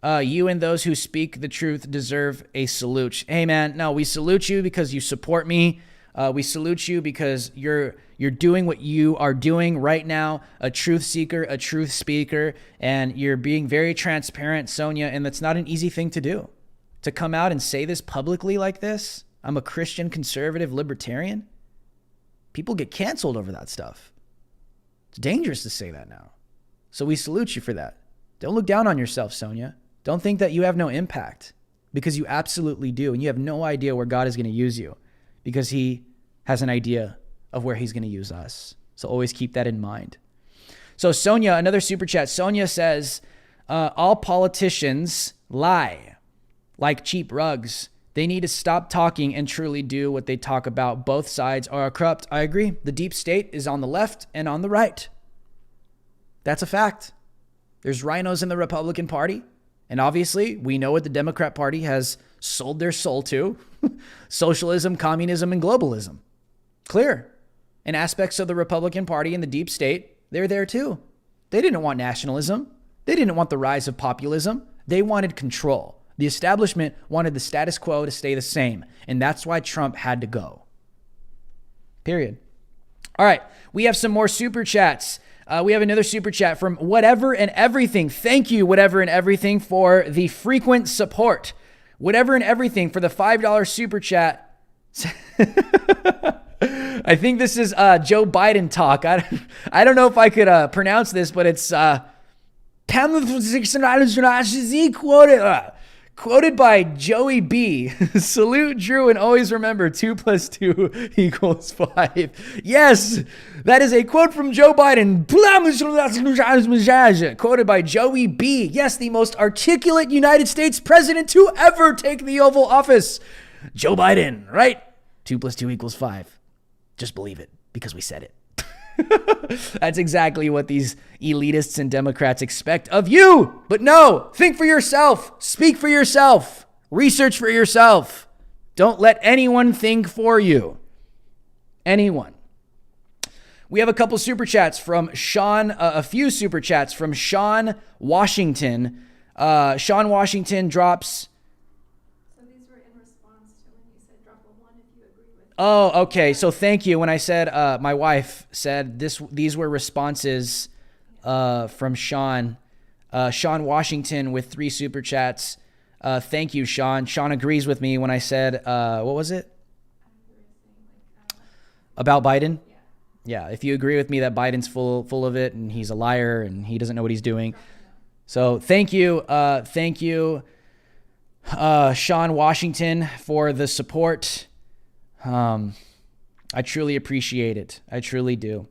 You and those who speak the truth deserve a salute. Hey, man, no, we salute you because you support me. We salute you because you're doing what you are doing right now, a truth seeker, a truth speaker, and you're being very transparent, Sonia, and that's not an easy thing to do. To come out and say this publicly like this, I'm a Christian conservative libertarian. People get canceled over that stuff. It's dangerous to say that now. So we salute you for that. Don't look down on yourself, Sonia. Don't think that you have no impact, because you absolutely do. And you have no idea where God is going to use you, because he has an idea of where he's going to use us. So always keep that in mind. So Sonia, another super chat. Sonia says, all politicians lie like cheap rugs. They need to stop talking and truly do what they talk about. Both sides are corrupt. I agree. The deep state is on the left and on the right. That's a fact. There's rhinos in the Republican Party. And obviously, we know what the Democrat Party has sold their soul to. Socialism, communism, and globalism. Clear. And aspects of the Republican Party and the deep state, they're there too. They didn't want nationalism. They didn't want the rise of populism. They wanted control. The establishment wanted the status quo to stay the same. And that's why Trump had to go. Period. All right. We have some more super chats. We have another super chat from Whatever and Everything. Thank you, Whatever and Everything, for the frequent support. Whatever and Everything for the $5 super chat. I think this is Joe Biden talk. I don't know if I could pronounce this, but it's quoted by Joey B. Salute, Drew, and always remember 2 + 2 = 5. Yes, that is a quote from Joe Biden. Quoted by Joey B. Yes, the most articulate United States president to ever take the Oval Office. Joe Biden, right? 2 + 2 = 5. Just believe it, because we said it. That's exactly what these elitists and Democrats expect of you. But no, think for yourself, speak for yourself, research for yourself. Don't let anyone think for you. Anyone. We have a couple super chats from Sean, a few super chats from Sean Washington. Sean Washington drops. Oh, okay. So thank you. When I said, my wife said these were responses from Sean. Sean Washington with 3 super chats. Thank you, Sean. Sean agrees with me when I said, what was it? About Biden? Yeah. If you agree with me that Biden's full of it and he's a liar and he doesn't know what he's doing. So thank you. Sean Washington, for the support. I truly appreciate it. I truly do.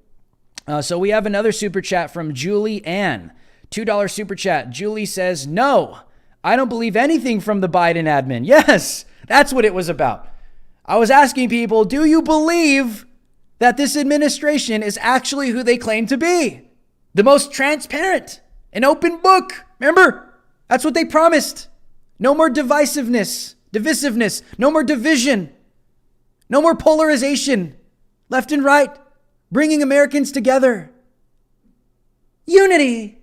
So we have another super chat from Julie Ann. $2 super chat. Julie says, no, I don't believe anything from the Biden admin. Yes, that's what it was about. I was asking people, do you believe that this administration is actually who they claim to be? The most transparent, an open book. Remember, that's what they promised. No more divisiveness, no more division. No more polarization, left and right, bringing Americans together. Unity.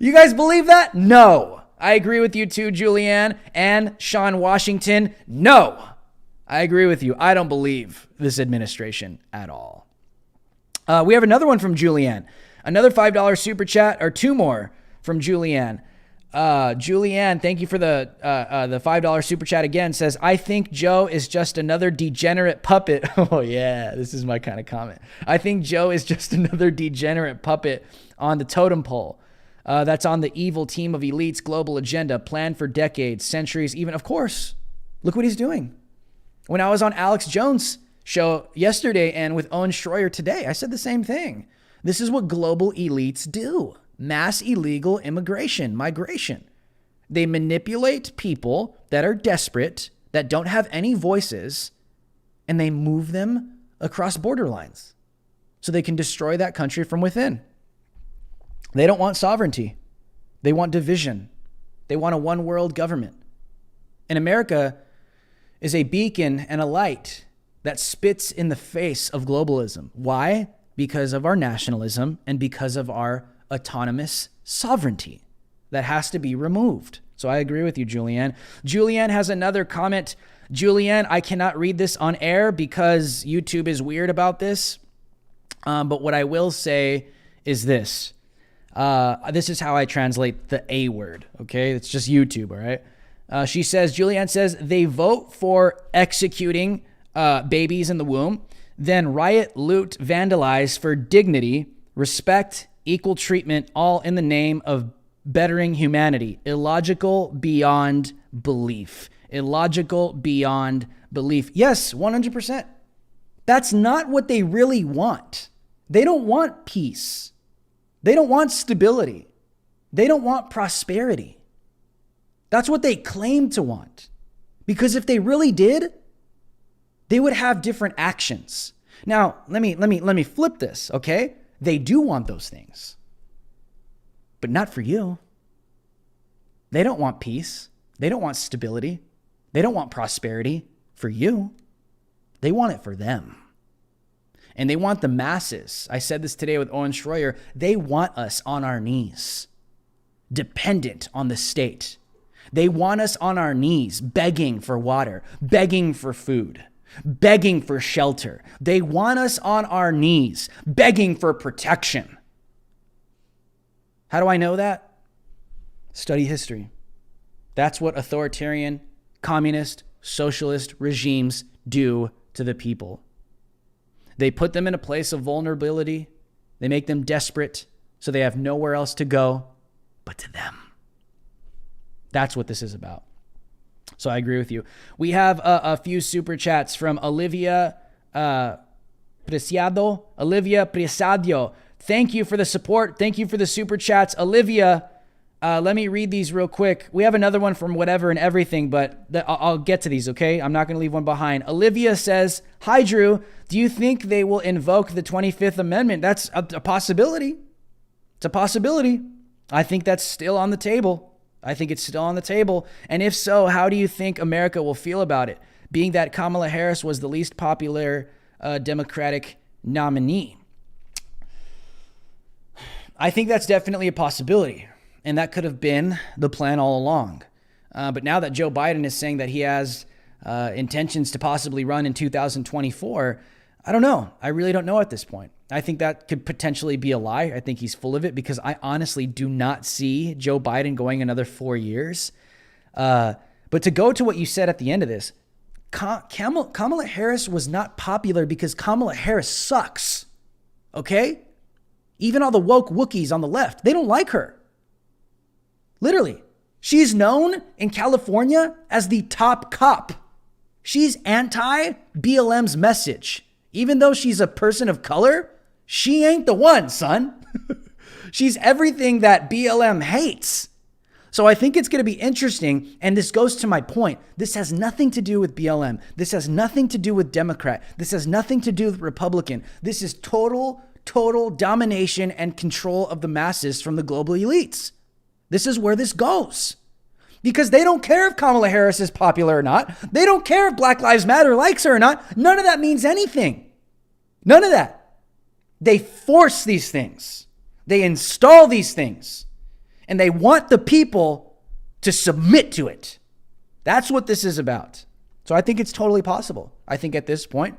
You guys believe that? No. I agree with you too, Julianne and Sean Washington. No. I agree with you. I don't believe this administration at all. We have another one from Julianne. Another $5 super chat, or 2 more from Julianne. Julianne, thank you for the $5 super chat again. Says, I think Joe is just another degenerate puppet. Oh yeah, this is my kind of comment. I think Joe is just another degenerate puppet on the totem pole. That's on the evil team of elites' global agenda, planned for decades, centuries, even. Of course, look what he's doing. When I was on Alex Jones' show yesterday and with Owen Schroyer today, I said the same thing. This is what global elites do. Mass illegal immigration, migration. They manipulate people that are desperate, that don't have any voices, and they move them across border lines so they can destroy that country from within. They don't want sovereignty. They want division. They want a one world government. And America is a beacon and a light that spits in the face of globalism. Why? Because of our nationalism and because of our autonomous sovereignty that has to be removed. So I agree with you, Julianne. Julianne has another comment. Julianne, I cannot read this on air because YouTube is weird about this. But what I will say is this. This is how I translate the A word. Okay. It's just YouTube. All right. Julianne says, they vote for executing babies in the womb. then riot, loot, vandalize for dignity, respect, equal treatment, all in the name of bettering humanity. Illogical beyond belief. Illogical beyond belief. Yes, 100%. That's not what they really want. They don't want peace. They don't want stability. They don't want prosperity. That's what they claim to want. Because if they really did, they would have different actions. Now, let me flip this, okay? They do want those things. But not for you. They don't want peace. They don't want stability. They don't want prosperity for you. They want it for them. And they want the masses. I said this today with Owen Schroyer. They want us on our knees, dependent on the state. They want us on our knees, begging for water, begging for food, begging for shelter. They want us on our knees, begging for protection. How do I know that? Study history. That's what authoritarian, communist, socialist regimes do to the people. They put them in a place of vulnerability. They make them desperate so they have nowhere else to go but to them. That's what this is about. So I agree with you. We have a few super chats from Olivia Preciado. Olivia Preciado. Thank you for the support. Thank you for the super chats. Olivia, let me read these real quick. We have another one from Whatever and Everything, but I'll get to these, okay? I'm not going to leave one behind. Olivia says, hi, Drew. Do you think they will invoke the 25th Amendment? That's a possibility. It's a possibility. I think that's still on the table. I think it's still on the table. And if so, how do you think America will feel about it, being that Kamala Harris was the least popular Democratic nominee? I think that's definitely a possibility. And that could have been the plan all along. But now that Joe Biden is saying that he has intentions to possibly run in 2024, I don't know. I really don't know at this point. I think that could potentially be a lie. I think he's full of it because I honestly do not see Joe Biden going another 4 years. But to go to what you said at the end of this, Kamala Harris was not popular because Kamala Harris sucks. Okay? Even all the woke Wookiees on the left, they don't like her. Literally. She's known in California as the top cop. She's anti-BLM's message. Even though she's a person of color, she ain't the one, son. She's everything that BLM hates. So I think it's going to be interesting. And this goes to my point. This has nothing to do with BLM. This has nothing to do with Democrat. This has nothing to do with Republican. This is total domination and control of the masses from the global elites. This is where this goes. Because they don't care if Kamala Harris is popular or not. They don't care if Black Lives Matter likes her or not. None of that means anything. None of that. They force these things. They install these things. And they want the people to submit to it. That's what this is about. So I think it's totally possible. I think at this point,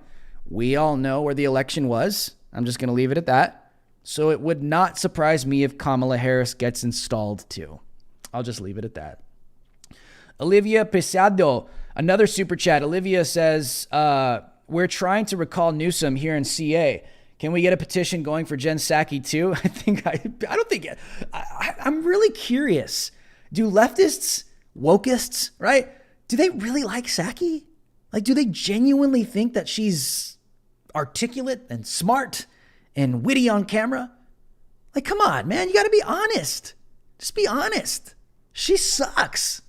we all know where the election was. I'm just going to leave it at that. So it would not surprise me if Kamala Harris gets installed too. I'll just leave it at that. Olivia Pesado, another super chat. Olivia says, we're trying to recall Newsom here in CA. Can we get a petition going for Jen Psaki too? I'm really curious. Do leftists, wokeists, right? Do they really like Psaki? Like, do they genuinely think that she's articulate and smart and witty on camera? Like, come on, man, you got to be honest. Just be honest. She sucks.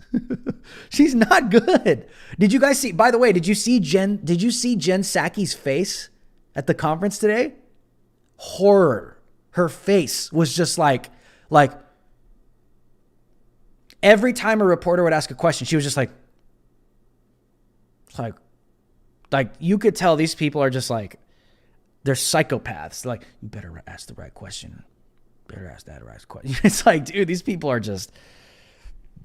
She's not good. Did you guys see, by the way, did you see Jen Psaki's face at the conference today? Horror. Her face was just like every time a reporter would ask a question, she was just like you could tell these people are just like, they're psychopaths. Like, you better ask the right question. Better ask that right question. It's like, dude, these people are just,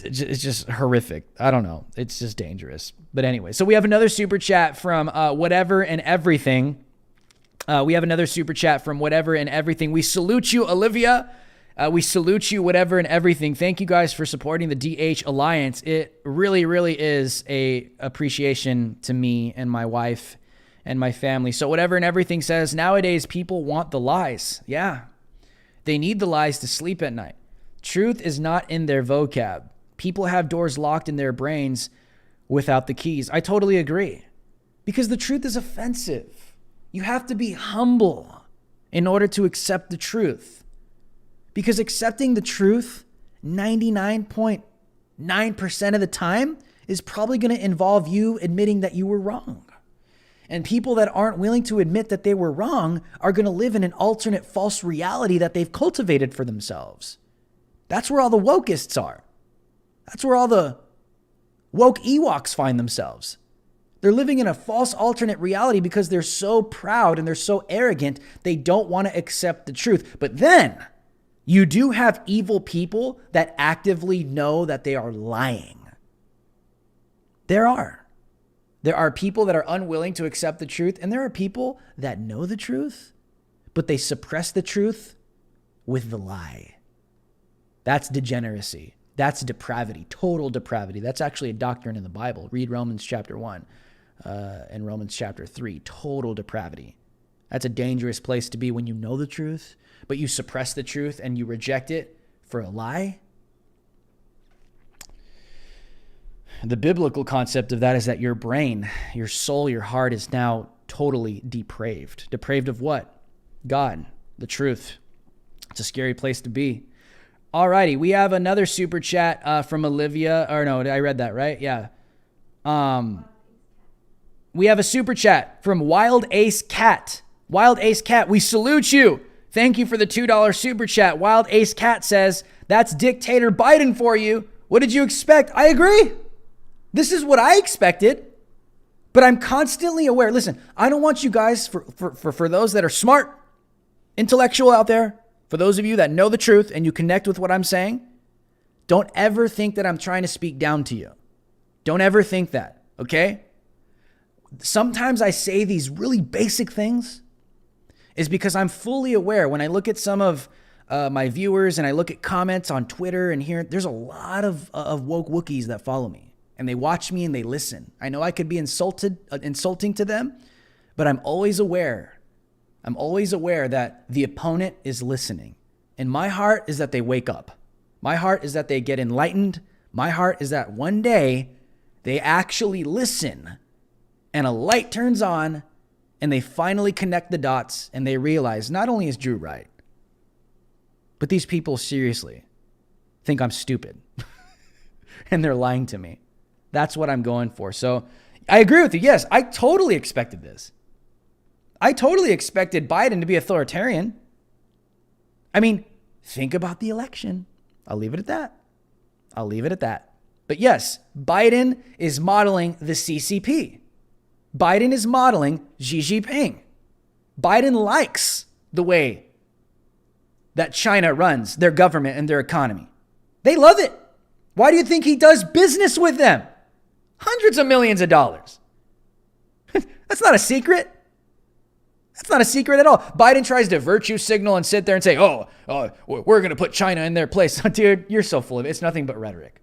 it's just horrific. I don't know. It's just dangerous. But anyway, so we have another super chat from Whatever and Everything. We salute you, Olivia. We salute you, Whatever and Everything. Thank you guys for supporting the DH Alliance. It really, really is a appreciation to me and my wife and my family. So whatever and everything says, nowadays people want the lies. Yeah. They need the lies to sleep at night. Truth is not in their vocab. People have doors locked in their brains without the keys. I totally agree. Because the truth is offensive. You have to be humble in order to accept the truth. Because accepting the truth 99.9% of the time is probably going to involve you admitting that you were wrong. And people that aren't willing to admit that they were wrong are going to live in an alternate false reality that they've cultivated for themselves. That's where all the wokeists are. That's where all the woke Ewoks find themselves. They're living in a false alternate reality because they're so proud and they're so arrogant, they don't want to accept the truth. But then you do have evil people that actively know that they are lying. There are. There are people that are unwilling to accept the truth, and there are people that know the truth, but they suppress the truth with the lie. That's degeneracy. That's depravity, total depravity. That's actually a doctrine in the Bible. Read Romans chapter 1 and Romans chapter 3. Total depravity. That's a dangerous place to be when you know the truth, but you suppress the truth and you reject it for a lie. The biblical concept of that is that your brain, your soul, your heart is now totally depraved. Depraved of what? God, the truth. It's a scary place to be. Alrighty, we have another super chat from Olivia. Or no, I read that, right? Yeah. We have a super chat from Wild Ace Cat. Wild Ace Cat, we salute you. Thank you for the $2 super chat. Wild Ace Cat says, that's dictator Biden for you. What did you expect? I agree. This is what I expected. But I'm constantly aware. Listen, I don't want you guys, for those that are smart, intellectual out there, for those of you that know the truth and you connect with what I'm saying, don't ever think that I'm trying to speak down to you. Don't ever think that, okay? Sometimes I say these really basic things is because I'm fully aware when I look at some of my viewers and I look at comments on Twitter and here, there's a lot of woke Wookiees that follow me and they watch me and they listen. I know I could be insulting to them, but I'm always aware that the opponent is listening. And my heart is that they wake up. My heart is that they get enlightened. My heart is that one day they actually listen and a light turns on and they finally connect the dots and they realize not only is Drew right, but these people seriously think I'm stupid and they're lying to me. That's what I'm going for. So I agree with you. Yes, I totally expected this. I totally expected Biden to be authoritarian. I mean, think about the election. I'll leave it at that. But yes, Biden is modeling the CCP. Biden is modeling Xi Jinping. Biden likes the way that China runs their government and their economy. They love it. Why do you think he does business with them? Hundreds of millions of dollars. That's not a secret. That's not a secret at all. Biden tries to virtue signal and sit there and say, oh, we're going to put China in their place. Dude, you're so full of it. It's nothing but rhetoric.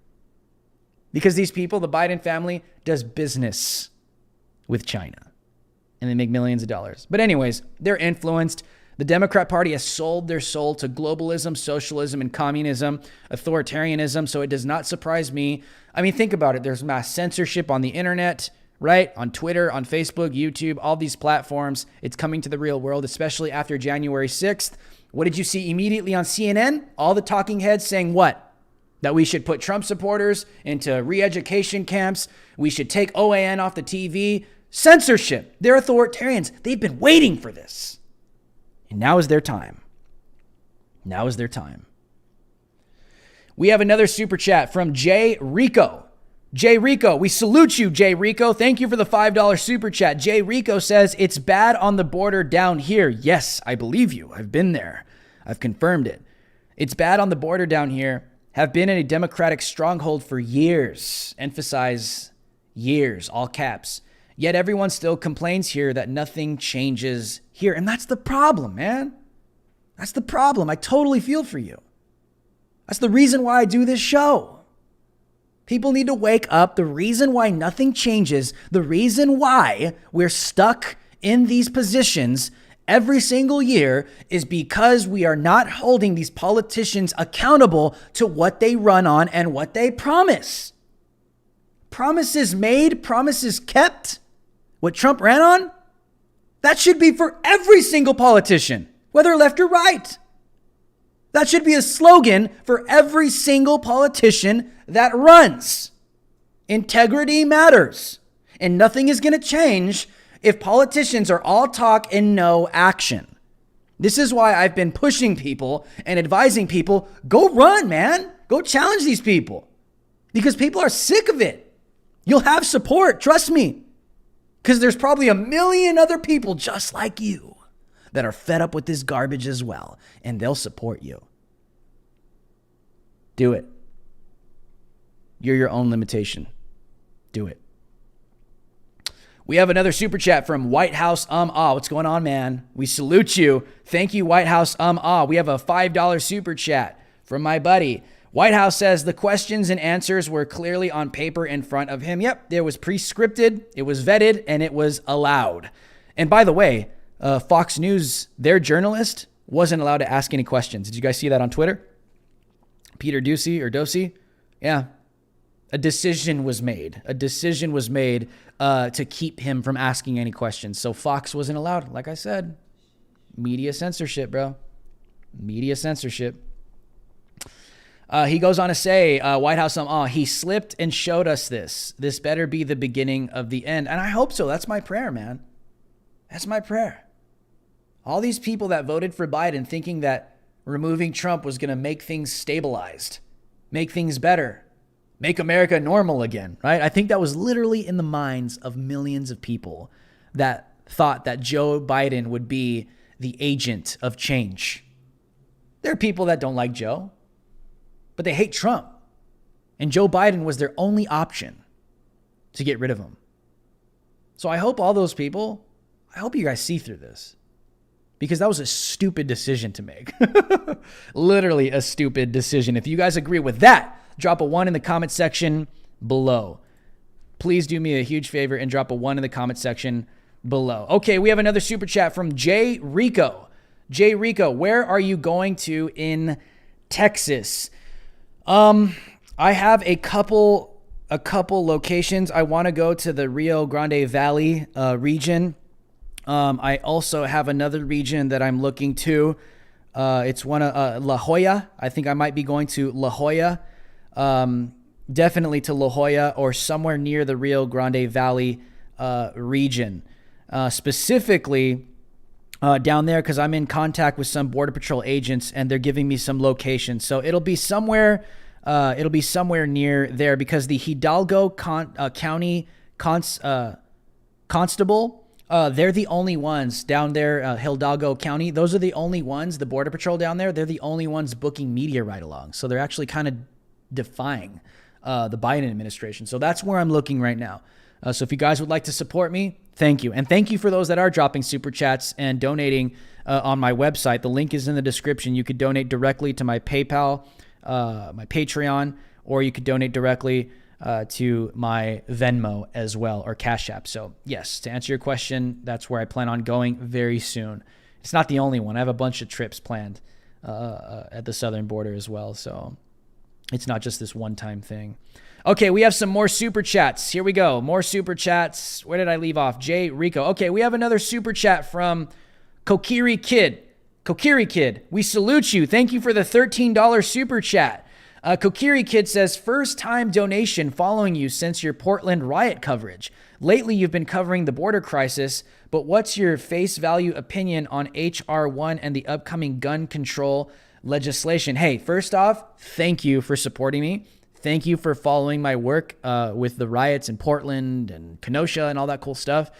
Because these people, the Biden family, does business with China. And they make millions of dollars. But anyways, they're influenced. The Democrat Party has sold their soul to globalism, socialism, and communism, authoritarianism. So it does not surprise me. I mean, think about it. There's mass censorship on the internet, right? On Twitter, on Facebook, YouTube, all these platforms. It's coming to the real world, especially after January 6th. What did you see immediately on CNN? All the talking heads saying what? That we should put Trump supporters into re-education camps. We should take OAN off the TV. Censorship. They're authoritarians. They've been waiting for this. And now is their time. Now is their time. We have another super chat from Jay Rico. Jay Rico, we salute you, Jay Rico. Thank you for the $5 super chat. Jay Rico says, it's bad on the border down here. Yes, I believe you. I've been there. I've confirmed it. It's bad on the border down here. Have been in a Democratic stronghold for years. Emphasize years, all caps. Yet everyone still complains here that nothing changes here. And that's the problem, man. That's the problem. I totally feel for you. That's the reason why I do this show. People need to wake up. The reason why nothing changes, the reason why we're stuck in these positions every single year is because we are not holding these politicians accountable to what they run on and what they promise. Promises made, promises kept. What Trump ran on, that should be for every single politician, whether left or right. That should be a slogan for every single politician that runs. Integrity matters, and nothing is going to change if politicians are all talk and no action. This is why I've been pushing people and advising people, go run, man. Go challenge these people, because people are sick of it. You'll have support, trust me, because there's probably a million other people just like you that are fed up with this garbage as well, and they'll support you. Do it. You're your own limitation. Do it. We have another super chat from White House What's going on, man? We salute you. Thank you, White House We have a $5 super chat from my buddy. White House says the questions and answers were clearly on paper in front of him. Yep, it was pre-scripted, it was vetted, and it was allowed. And by the way, Fox News, their journalist, wasn't allowed to ask any questions. Did you guys see that on Twitter? Peter Doocy. Yeah. A decision was made to keep him from asking any questions. So Fox wasn't allowed. Like I said, media censorship, bro. Media censorship. He goes on to say, White House, he slipped and showed us this. This better be the beginning of the end. And I hope so. That's my prayer, man. That's my prayer. All these people that voted for Biden thinking that removing Trump was going to make things stabilized, make things better, make America normal again, right? I think that was literally in the minds of millions of people that thought that Joe Biden would be the agent of change. There are people that don't like Joe, but they hate Trump. And Joe Biden was their only option to get rid of him. So I hope all those people, I hope you guys see through this, because that was a stupid decision to make. Literally a stupid decision. If you guys agree with that, drop a 1 in the comment section below. Please do me a huge favor and drop a 1 in the comment section below. Okay, we have another super chat from Jay Rico. Jay Rico, where are you going to in Texas? I have a couple locations. I want to go to the Rio Grande Valley region. I also have another region that I'm looking to. It's one of La Jolla. I think I might be going to La Jolla. Definitely to La Jolla or somewhere near the Rio Grande Valley region. Specifically down there, because I'm in contact with some Border Patrol agents and they're giving me some locations. So it'll be somewhere near there, because the Hidalgo County Constable, they're the only ones down there, Hidalgo County. Those are the only ones, the Border Patrol down there, they're the only ones booking media right along. So they're actually kind of defying the Biden administration. So that's where I'm looking right now. So if you guys would like to support me, thank you. And thank you for those that are dropping super chats and donating on my website. The link is in the description. You could donate directly to my PayPal, my Patreon, or you could donate directly to my Venmo as well, or Cash App. So yes, to answer your question, that's where I plan on going very soon. It's not the only one. I have a bunch of trips planned at the southern border as well. So it's not just this one-time thing. Okay, we have some more super chats. Here we go. More super chats. Where did I leave off? Jay Rico. Okay, we have another super chat from Kokiri Kid. Kokiri Kid, we salute you. Thank you for the $13 super chat. Kokiri Kid says, first time donation following you since your Portland riot coverage. Lately, you've been covering the border crisis, but what's your face value opinion on HR 1 and the upcoming gun control legislation? Hey, first off, thank you for supporting me. Thank you for following my work with the riots in Portland and Kenosha and all that cool stuff.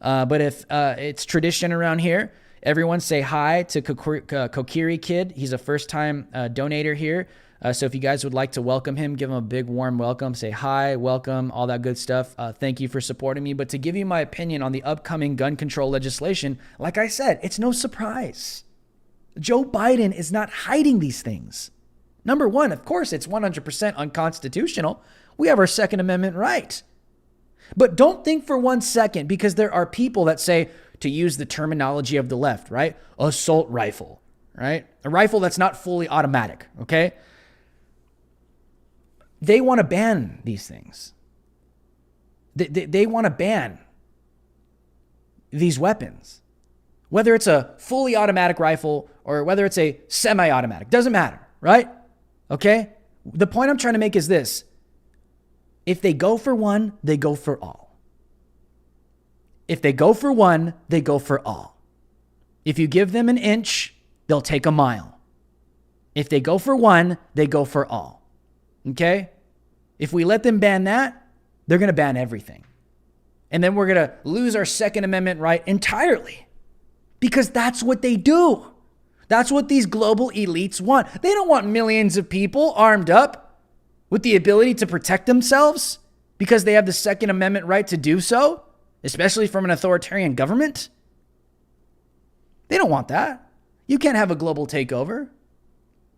But if it's tradition around here, everyone say hi to Kokiri Kid. He's a first-time donator here. So if you guys would like to welcome him, give him a big warm welcome. Say hi, welcome, all that good stuff. Thank you for supporting me. But to give you my opinion on the upcoming gun control legislation, like I said, it's no surprise. Joe Biden is not hiding these things. Number one, of course, it's 100% unconstitutional. We have our Second Amendment right. But don't think for 1 second, because there are people that say, to use the terminology of the left, right? Assault rifle, right? A rifle that's not fully automatic, okay? They want to ban these things. They want to ban these weapons. Whether it's a fully automatic rifle or whether it's a semi-automatic, doesn't matter, right? Okay? The point I'm trying to make is this. If they go for one, they go for all. If they go for one, they go for all. If you give them an inch, they'll take a mile. If they go for one, they go for all. Okay? If we let them ban that, they're going to ban everything. And then we're going to lose our Second Amendment right entirely. Because that's what they do. That's what these global elites want. They don't want millions of people armed up with the ability to protect themselves because they have the Second Amendment right to do so, especially from an authoritarian government. They don't want that. You can't have a global takeover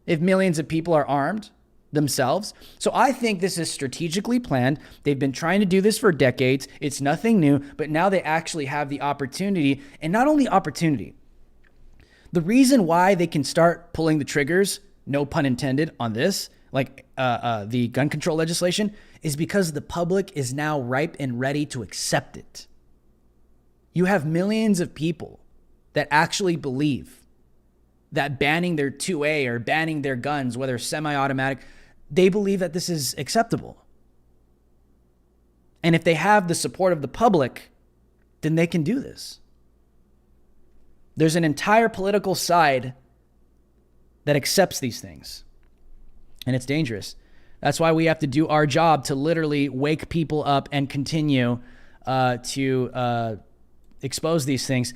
if millions of people are armed themselves. So I think this is strategically planned. They've been trying to do this for decades. It's nothing new, but now they actually have the opportunity, and not only opportunity. The reason why they can start pulling the triggers, no pun intended, on this, like the gun control legislation, is because the public is now ripe and ready to accept it. You have millions of people that actually believe that banning their 2A or banning their guns, whether semi-automatic, they believe that this is acceptable. And if they have the support of the public, then they can do this. There's an entire political side that accepts these things. And it's dangerous. That's why we have to do our job to literally wake people up and continue to expose these things.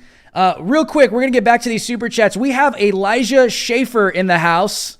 Real quick, we're going to get back to these super chats. We have Elijah Schaefer in the house.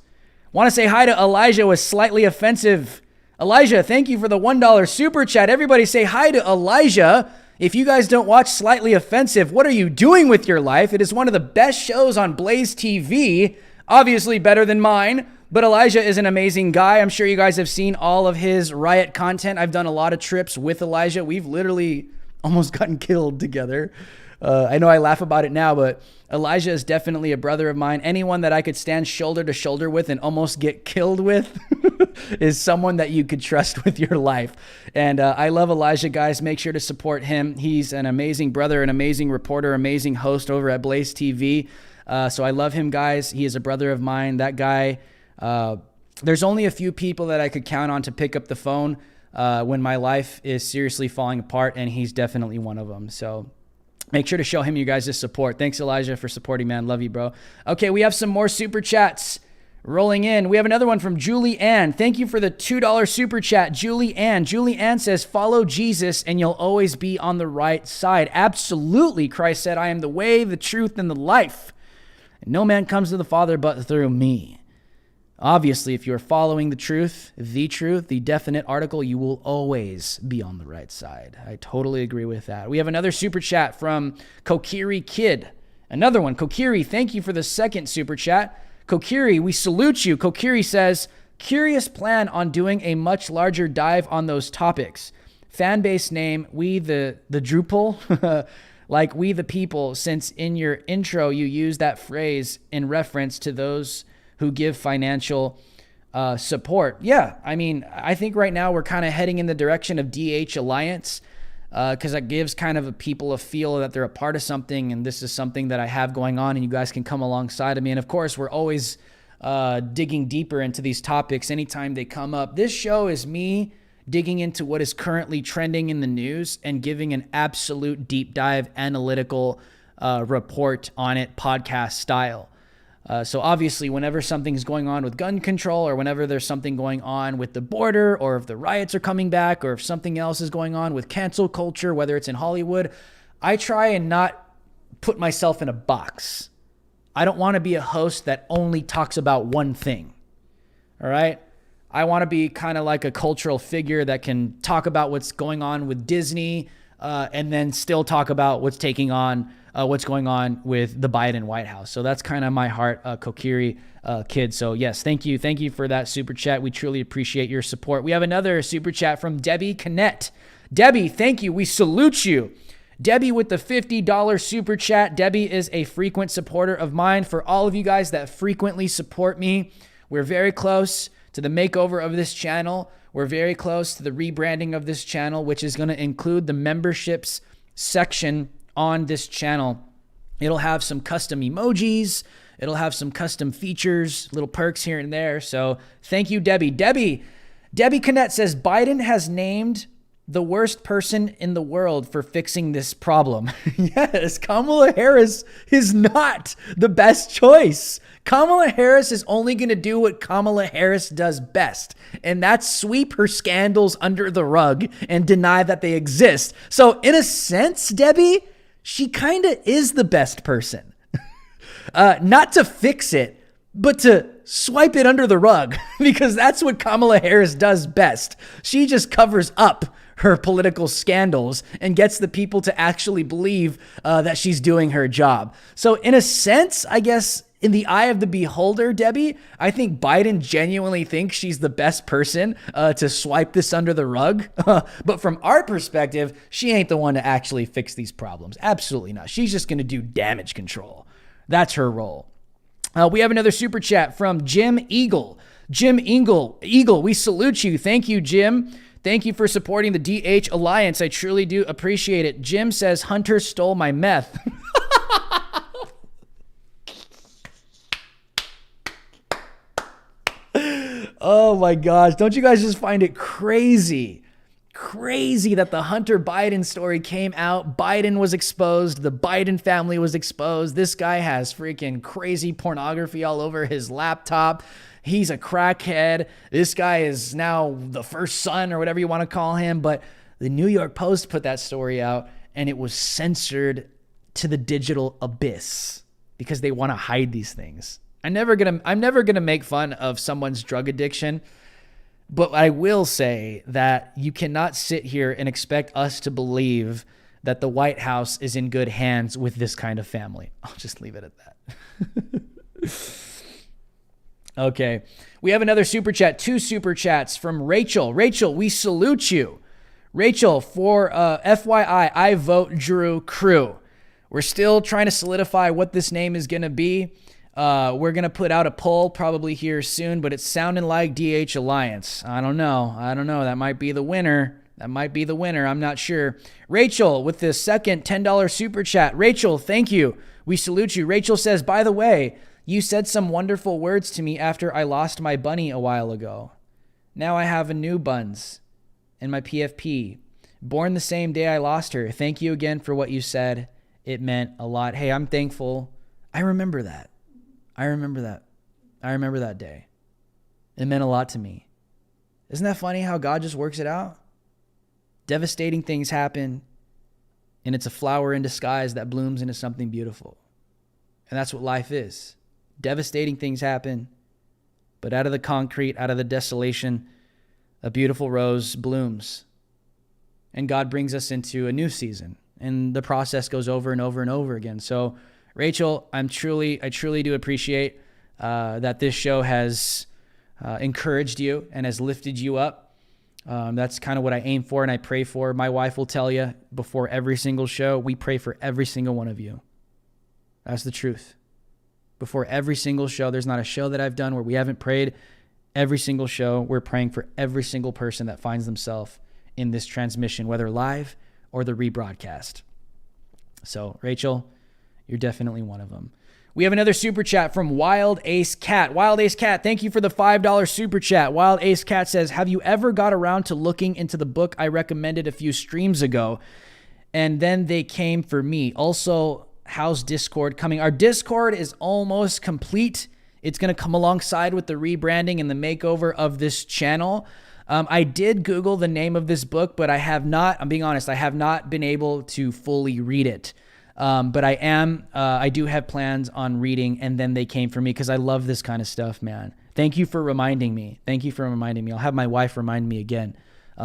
Want to say hi to Elijah with slightly offensive. Elijah, thank you for the $1 super chat. Everybody say hi to Elijah. If you guys don't watch Slightly Offensive, what are you doing with your life? It is one of the best shows on Blaze TV. Obviously better than mine, but Elijah is an amazing guy. I'm sure you guys have seen all of his riot content. I've done a lot of trips with Elijah. We've literally almost gotten killed together. I know I laugh about it now, but Elijah is definitely a brother of mine. Anyone that I could stand shoulder to shoulder with and almost get killed with is someone that you could trust with your life. And I love Elijah, guys. Make sure to support him. He's an amazing brother, an amazing reporter, amazing host over at Blaze TV. So I love him, guys. He is a brother of mine. That guy, there's only a few people that I could count on to pick up the phone when my life is seriously falling apart, and he's definitely one of them. So make sure to show him you guys' support. Thanks, Elijah, for supporting, man. Love you, bro. Okay, we have some more super chats rolling in. We have another one from Julie Ann. Thank you for the $2 super chat, Julie Ann. Julie Ann says, follow Jesus and you'll always be on the right side. Absolutely, Christ said, I am the way, the truth, and the life. And no man comes to the Father but through me. Obviously, if you're following the truth, the definite article, you will always be on the right side. I totally agree with that. We have another super chat from Kokiri Kid. Another one. Kokiri, thank you for the second super chat. Kokiri, we salute you. Kokiri says, curious plan on doing a much larger dive on those topics. Fan base name, we the Drupal. Like we the people, since in your intro you use that phrase in reference to those who give financial support. Yeah, I mean, I think right now we're kind of heading in the direction of DH Alliance because that gives kind of people a feel that they're a part of something, and this is something that I have going on, and you guys can come alongside of me. And of course, we're always digging deeper into these topics anytime they come up. This show is me digging into what is currently trending in the news and giving an absolute deep dive analytical report on it, podcast style. So obviously, whenever something's going on with gun control, or whenever there's something going on with the border, or if the riots are coming back, or if something else is going on with cancel culture, whether it's in Hollywood, I try and not put myself in a box. I don't want to be a host that only talks about one thing. All right? I want to be kind of like a cultural figure that can talk about what's going on with Disney, and then still talk about what's going on with the Biden White House. So that's kind of my heart, Kokiri Kid. So yes, thank you. Thank you for that super chat. We truly appreciate your support. We have another super chat from Debbie Cannett. Debbie, thank you. We salute you. Debbie with the $50 super chat. Debbie is a frequent supporter of mine. For all of you guys that frequently support me, we're very close to the makeover of this channel. We're very close to the rebranding of this channel, which is going to include the memberships section on this channel. It'll have some custom emojis. It'll have some custom features, little perks here and there. So thank you, Debbie. Debbie Cannett says, Biden has named the worst person in the world for fixing this problem. Yes, Kamala Harris is not the best choice. Kamala Harris is only going to do what Kamala Harris does best, and that's sweep her scandals under the rug and deny that they exist. So in a sense, Debbie, she kind of is the best person. Not to fix it, but to swipe it under the rug, because that's what Kamala Harris does best. She just covers up her political scandals and gets the people to actually believe that she's doing her job. So in a sense, I guess, in the eye of the beholder, Debbie, I think Biden genuinely thinks she's the best person to swipe this under the rug. But from our perspective, she ain't the one to actually fix these problems. Absolutely not. She's just going to do damage control. That's her role. We have another super chat from Jim Eagle. Jim Eagle, we salute you. Thank you, Jim. Thank you for supporting the DH Alliance. I truly do appreciate it. Jim says, Hunter stole my meth. Oh my gosh. Don't you guys just find it crazy? Crazy that the Hunter Biden story came out. Biden was exposed. The Biden family was exposed. This guy has freaking crazy pornography all over his laptop. He's a crackhead. This guy is now the first son or whatever you want to call him. But the New York Post put that story out and it was censored to the digital abyss because they want to hide these things. I'm never gonna make fun of someone's drug addiction, but I will say that you cannot sit here and expect us to believe that the White House is in good hands with this kind of family. I'll just leave it at that. Okay. We have another super chat, 2 super chats from Rachel. Rachel, we salute you. Rachel, for FYI, I vote Drew Crew. We're still trying to solidify what this name is going to be. We're going to put out a poll probably here soon, but it's sounding like DH Alliance. I don't know. That might be the winner. I'm not sure. Rachel with the second $10 super chat. Rachel, thank you. We salute you. Rachel says, by the way, you said some wonderful words to me after I lost my bunny a while ago. Now I have a new buns in my PFP. Born the same day I lost her. Thank you again for what you said. It meant a lot. Hey, I'm thankful. I remember that. I remember that day. It meant a lot to me. Isn't that funny how God just works it out? Devastating things happen, and it's a flower in disguise that blooms into something beautiful. And that's what life is. Devastating things happen, but out of the concrete, out of the desolation, a beautiful rose blooms. And God brings us into a new season, and the process goes over and over and over again. So, Rachel, I truly do appreciate that this show has encouraged you and has lifted you up. That's kind of what I aim for and I pray for. My wife will tell you before every single show, we pray for every single one of you. That's the truth. Before every single show, there's not a show that I've done where we haven't prayed. Every single show, we're praying for every single person that finds themselves in this transmission, whether live or the rebroadcast. So, Rachel, you're definitely one of them. We have another super chat from Wild Ace Cat. Wild Ace Cat, thank you for the $5 super chat. Wild Ace Cat says, have you ever got around to looking into the book I recommended a few streams ago? And then they came for me. Also, how's Discord coming? Our Discord is almost complete. It's going to come alongside with the rebranding and the makeover of this channel. I did Google the name of this book, but I'm being honest, I have not been able to fully read it. But I do have plans on reading And Then They Came For Me because I love this kind of stuff, man. Thank you for reminding me. I'll have my wife remind me again.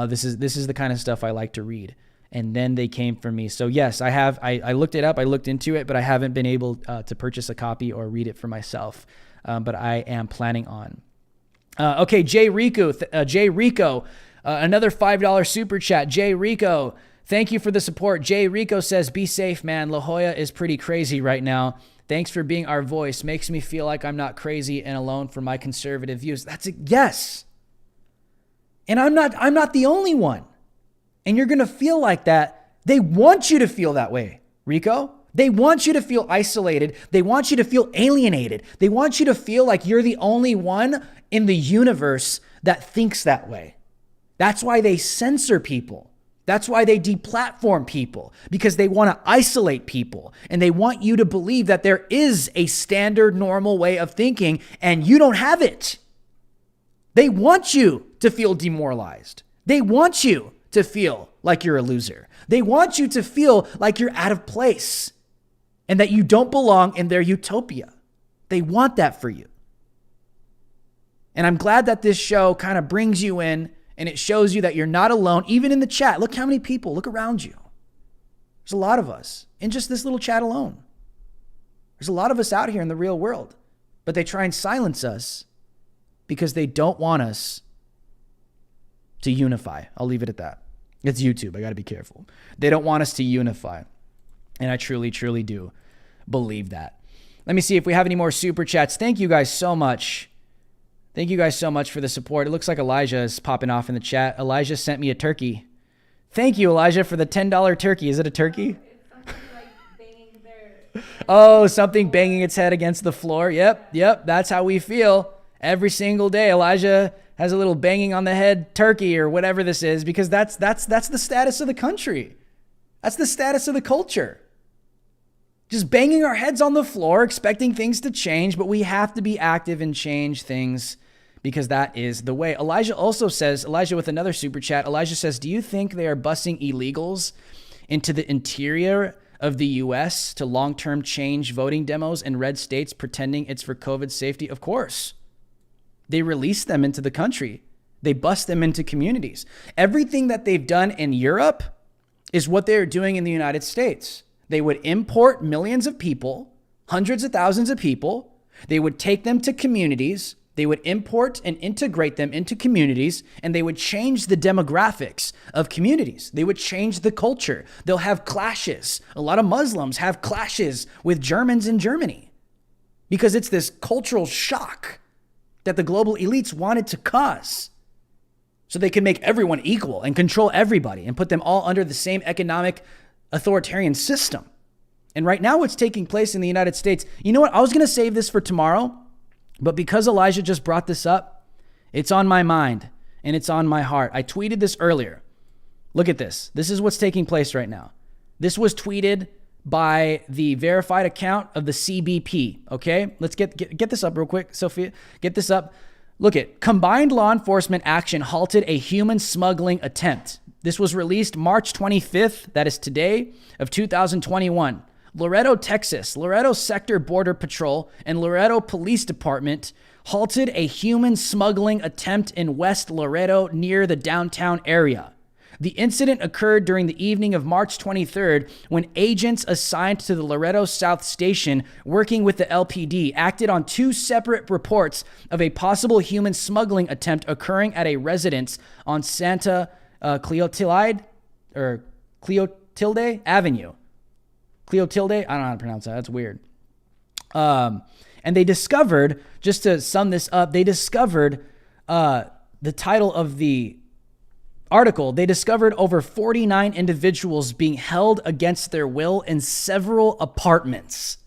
This is the kind of stuff I like to read. And Then They Came For Me. So yes, I looked it up. I looked into it, but I haven't been able to purchase a copy or read it for myself. But I am planning on. Okay, Jay Rico, another $5 super chat. Jay Rico Thank you for the support. Jay Rico says, be safe, man. La Jolla is pretty crazy right now. Thanks for being our voice. Makes me feel like I'm not crazy and alone for my conservative views. That's a yes. And I'm not the only one. And you're going to feel like that. They want you to feel that way, Rico. They want you to feel isolated. They want you to feel alienated. They want you to feel like you're the only one in the universe that thinks that way. That's why they censor people. That's why they deplatform people, because they want to isolate people and they want you to believe that there is a standard normal way of thinking and you don't have it. They want you to feel demoralized. They want you to feel like you're a loser. They want you to feel like you're out of place and that you don't belong in their utopia. They want that for you. And I'm glad that this show kind of brings you in and it shows you that you're not alone, even in the chat. Look how many people, look around you. There's a lot of us in just this little chat alone. There's a lot of us out here in the real world, but they try and silence us because they don't want us to unify. I'll leave it at that. It's YouTube. I got to be careful. They don't want us to unify. And I truly, truly do believe that. Let me see if we have any more super chats. Thank you guys so much. Thank you guys so much for the support. It looks like Elijah is popping off in the chat. Elijah sent me a turkey. Thank you, Elijah, for the $10 turkey. Is it a turkey? It's something like banging their... Oh, something banging its head against the floor. Yep. That's how we feel every single day. Elijah has a little banging on the head turkey or whatever this is, because that's the status of the country. That's the status of the culture. Just banging our heads on the floor, expecting things to change, but we have to be active and change things because that is the way. Elijah also says, Elijah with another super chat, Elijah says, do you think they are busing illegals into the interior of the U.S. to long-term change voting demos in red states pretending it's for COVID safety? Of course. They release them into the country. They bust them into communities. Everything that they've done in Europe is what they're doing in the United States. They would import millions of people, hundreds of thousands of people. They would take them to communities. They would import and integrate them into communities, and they would change the demographics of communities. They would change the culture. They'll have clashes. A lot of Muslims have clashes with Germans in Germany because it's this cultural shock that the global elites wanted to cause so they could make everyone equal and control everybody and put them all under the same economic authoritarian system. And right now what's taking place in the United States, you know what? I was going to save this for tomorrow, but because Elijah just brought this up, it's on my mind and it's on my heart. I tweeted this earlier. Look at this. This is what's taking place right now. This was tweeted by the verified account of the CBP. Okay, let's get this up real quick, Sophia. Get this up. Look at combined law enforcement action halted a human smuggling attempt. This was released March 25th, that is today, of 2021. Laredo, Texas, Laredo Sector Border Patrol and Laredo Police Department halted a human smuggling attempt in West Laredo near the downtown area. The incident occurred during the evening of March 23rd when agents assigned to the Laredo South Station working with the LPD acted on two separate reports of a possible human smuggling attempt occurring at a residence on Santa Cleotilde Avenue. Cleotilde? I don't know how to pronounce that. That's weird. And they discovered, just to sum this up, they discovered the title of the article. They discovered over 49 individuals being held against their will in several apartments.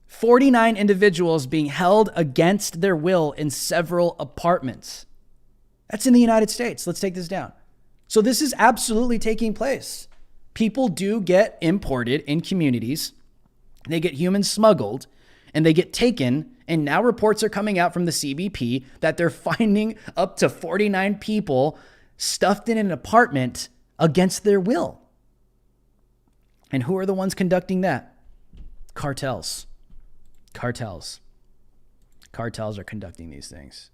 49 individuals being held against their will in several apartments. That's in the United States. Let's take this down. So this is absolutely taking place. People do get imported in communities. They get humans smuggled and they get taken. And now reports are coming out from the CBP that they're finding up to 49 people stuffed in an apartment against their will. And who are the ones conducting that? Cartels. Cartels are conducting these things.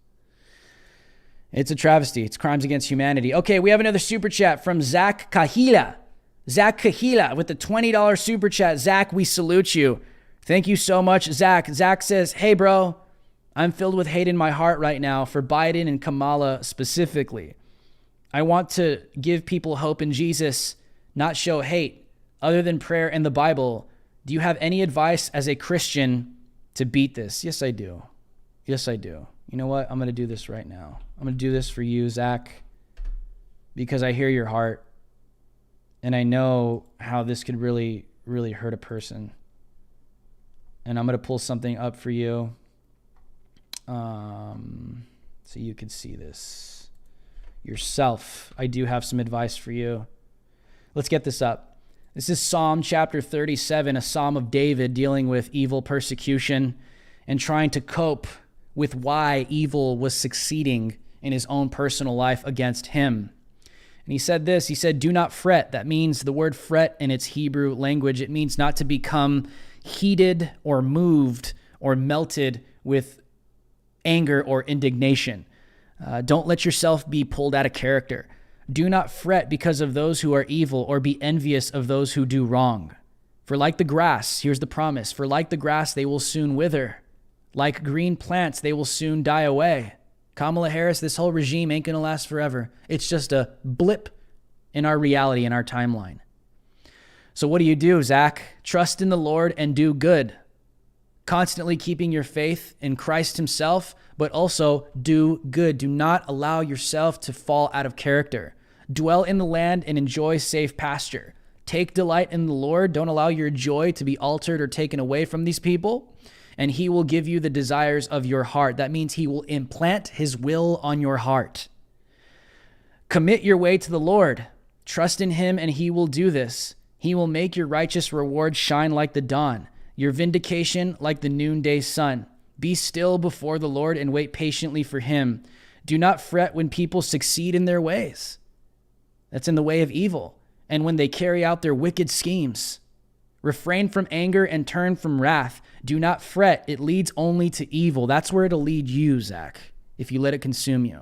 It's a travesty. It's crimes against humanity. Okay, we have another super chat from Zach Kahila. Zach Kahila with the $20 super chat. Zach, we salute you. Thank you so much, Zach. Zach says, hey, bro, I'm filled with hate in my heart right now for Biden and Kamala specifically. I want to give people hope in Jesus, not show hate. Other than prayer and the Bible, do you have any advice as a Christian to beat this? Yes, I do. Yes, I do. You know what? I'm going to do this right now. I'm going to do this for you, Zach, because I hear your heart, and I know how this could really, really hurt a person. And I'm going to pull something up for you so you can see this yourself. I do have some advice for you. Let's get this up. This is Psalm chapter 37, a psalm of David dealing with evil persecution and trying to cope with why evil was succeeding in his own personal life against him. And he said this, he said, do not fret. That means the word fret in its Hebrew language, it means not to become heated or moved or melted with anger or indignation. Don't let yourself be pulled out of character. Do not fret because of those who are evil or be envious of those who do wrong. For like the grass, here's the promise, for like the grass, they will soon wither. Like green plants, they will soon die away. Kamala Harris, this whole regime ain't going to last forever. It's just a blip in our reality, in our timeline. So what do, Zach? Trust in the Lord and do good. Constantly keeping your faith in Christ himself, but also do good. Do not allow yourself to fall out of character. Dwell in the land and enjoy safe pasture. Take delight in the Lord. Don't allow your joy to be altered or taken away from these people. And he will give you the desires of your heart. That means he will implant his will on your heart. Commit your way to the Lord. Trust in him and he will do this. He will make your righteous reward shine like the dawn, your vindication like the noonday sun. Be still before the Lord and wait patiently for him. Do not fret when people succeed in their ways. That's in the way of evil. And when they carry out their wicked schemes. Refrain from anger and turn from wrath. Do not fret. It leads only to evil. That's where it'll lead you, Zach, if you let it consume you.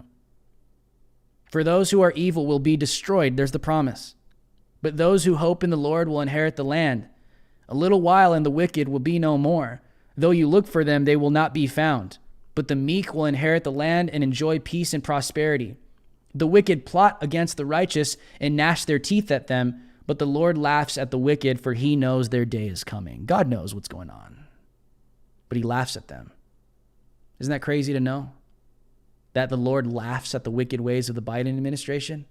For those who are evil will be destroyed. There's the promise. But those who hope in the Lord will inherit the land. A little while and the wicked will be no more. Though you look for them, they will not be found. But the meek will inherit the land and enjoy peace and prosperity. The wicked plot against the righteous and gnash their teeth at them. But the Lord laughs at the wicked, for he knows their day is coming. God knows what's going on. But he laughs at them. Isn't that crazy to know? That the Lord laughs at the wicked ways of the Biden administration?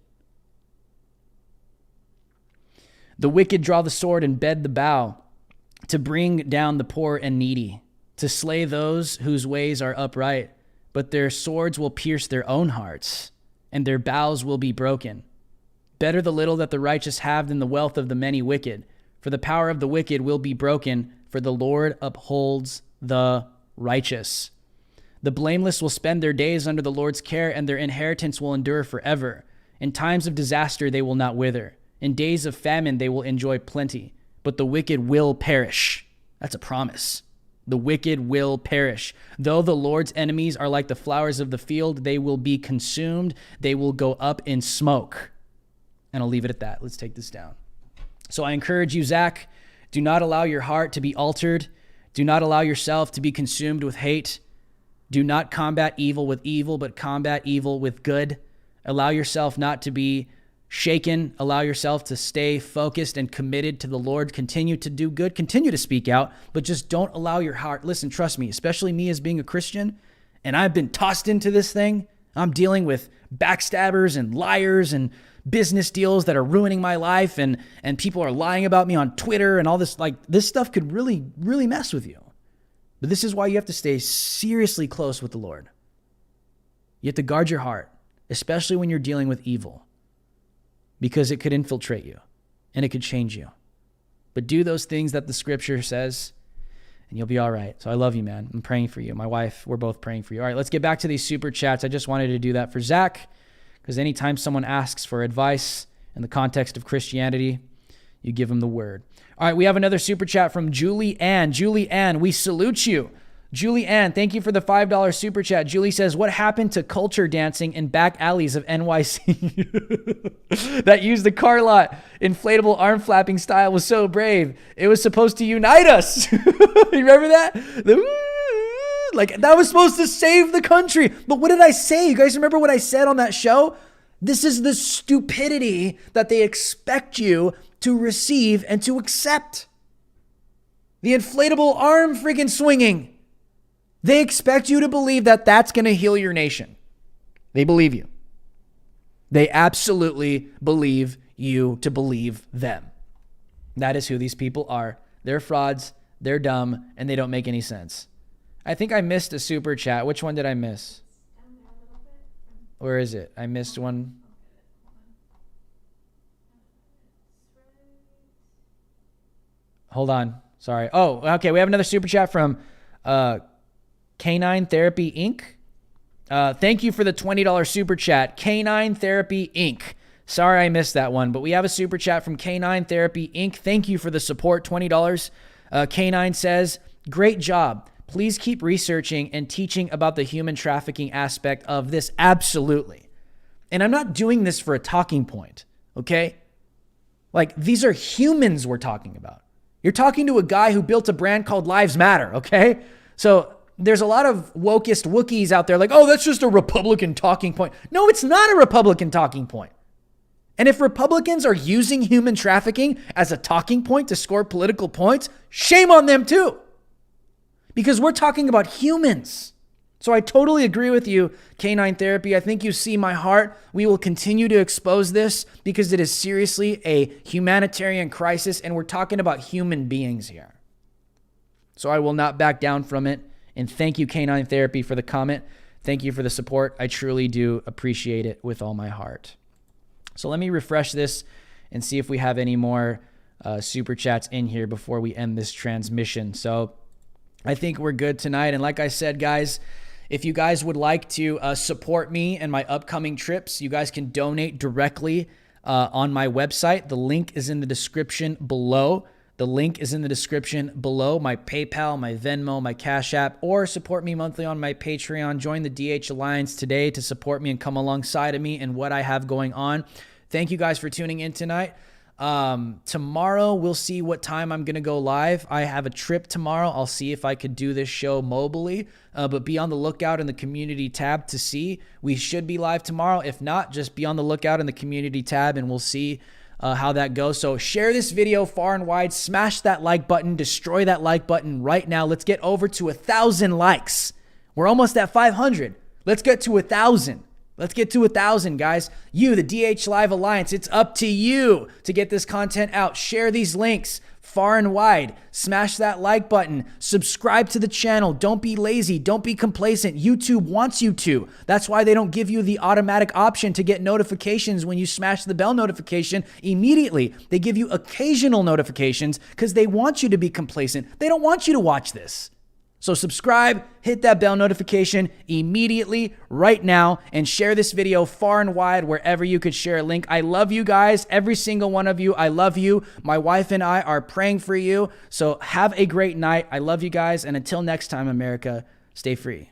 The wicked draw the sword and bend the bow to bring down the poor and needy, to slay those whose ways are upright. But their swords will pierce their own hearts, and their bows will be broken. Better the little that the righteous have than the wealth of the many wicked. For the power of the wicked will be broken, for the Lord upholds the righteous. The blameless will spend their days under the Lord's care, and their inheritance will endure forever. In times of disaster they will not wither. In days of famine they will enjoy plenty. But the wicked will perish. That's a promise. The wicked will perish. Though the Lord's enemies are like the flowers of the field, they will be consumed. They will go up in smoke. And I'll leave it at that. Let's take this down. So I encourage you, Zach, do not allow your heart to be altered. Do not allow yourself to be consumed with hate. Do not combat evil with evil, but combat evil with good. Allow yourself not to be shaken. Allow yourself to stay focused and committed to the Lord. Continue to do good. Continue to speak out, but just don't allow your heart. Listen, trust me, especially me as being a Christian, and I've been tossed into this thing. I'm dealing with backstabbers and liars and business deals that are ruining my life, and people are lying about me on Twitter and all this. Like, this stuff could really, really mess with you. But this is why you have to stay seriously close with the Lord. You have to guard your heart, especially when you're dealing with evil, because it could infiltrate you and it could change you. But do those things that the scripture says, and you'll be all right. So I love you, man. I'm praying for you. My wife, we're both praying for you. All right, let's get back to these super chats. I just wanted to do that for Zach, because anytime someone asks for advice in the context of Christianity, you give them the word. All right, we have another super chat from Julie Ann. Julie Ann, we salute you. Julie Ann, thank you for the $5 super chat. Julie says, what happened to culture dancing in back alleys of NYC that used the car lot inflatable arm flapping style was so brave? It was supposed to unite us. You remember that? Like, that was supposed to save the country. But what did I say? You guys remember what I said on that show? This is the stupidity that they expect you to receive and to accept. The inflatable arm freaking swinging. They expect you to believe that that's going to heal your nation. They believe you. They absolutely believe you to believe them. That is who these people are. They're frauds, they're dumb, and they don't make any sense. I think I missed a super chat. Which one did I miss? Where is it? I missed one. Hold on. Sorry. Oh, okay. We have another super chat from Canine Therapy Inc. Thank you for the $20 super chat. Canine Therapy Inc. Sorry I missed that one, but we have a super chat from Canine Therapy Inc. Thank you for the support, $20. Canine says, great job. Please keep researching and teaching about the human trafficking aspect of this. Absolutely. And I'm not doing this for a talking point, okay? Like, these are humans we're talking about. You're talking to a guy who built a brand called Lives Matter, okay? So there's a lot of wokest Wookiees out there like, oh, that's just a Republican talking point. No, it's not a Republican talking point. And if Republicans are using human trafficking as a talking point to score political points, shame on them too. Because we're talking about humans. So I totally agree with you, Canine Therapy. I think you see my heart. We will continue to expose this because it is seriously a humanitarian crisis, and we're talking about human beings here. So I will not back down from it. And thank you, Canine Therapy, for the comment. Thank you for the support. I truly do appreciate it with all my heart. So let me refresh this and see if we have any more super chats in here before we end this transmission. So I think we're good tonight. And like I said, guys, if you guys would like to support me and my upcoming trips, you guys can donate directly on my website. The link is in the description below. The link is in the description below. My PayPal, my Venmo, my Cash App, or support me monthly on my Patreon. Join the DH Alliance today to support me and come alongside of me and what I have going on. Thank you guys for tuning in tonight. Tomorrow, we'll see what time I'm going to go live. I have a trip tomorrow. I'll see if I could do this show mobily, but be on the lookout in the community tab to see. We should be live tomorrow. If not, just be on the lookout in the community tab and we'll see how that goes. So share this video far and wide. Smash that like button. Destroy that like button right now. Let's get over to 1,000 likes. We're almost at 500. Let's get to 1,000. Let's get to 1,000, guys. You, the DH Live Alliance, it's up to you to get this content out. Share these links far and wide. Smash that like button. Subscribe to the channel. Don't be lazy. Don't be complacent. YouTube wants you to. That's why they don't give you the automatic option to get notifications when you smash the bell notification immediately. They give you occasional notifications because they want you to be complacent. They don't want you to watch this. So subscribe, hit that bell notification immediately right now, and share this video far and wide wherever you could share a link. I love you guys, every single one of you. I love you. My wife and I are praying for you. So have a great night. I love you guys. And until next time, America, stay free.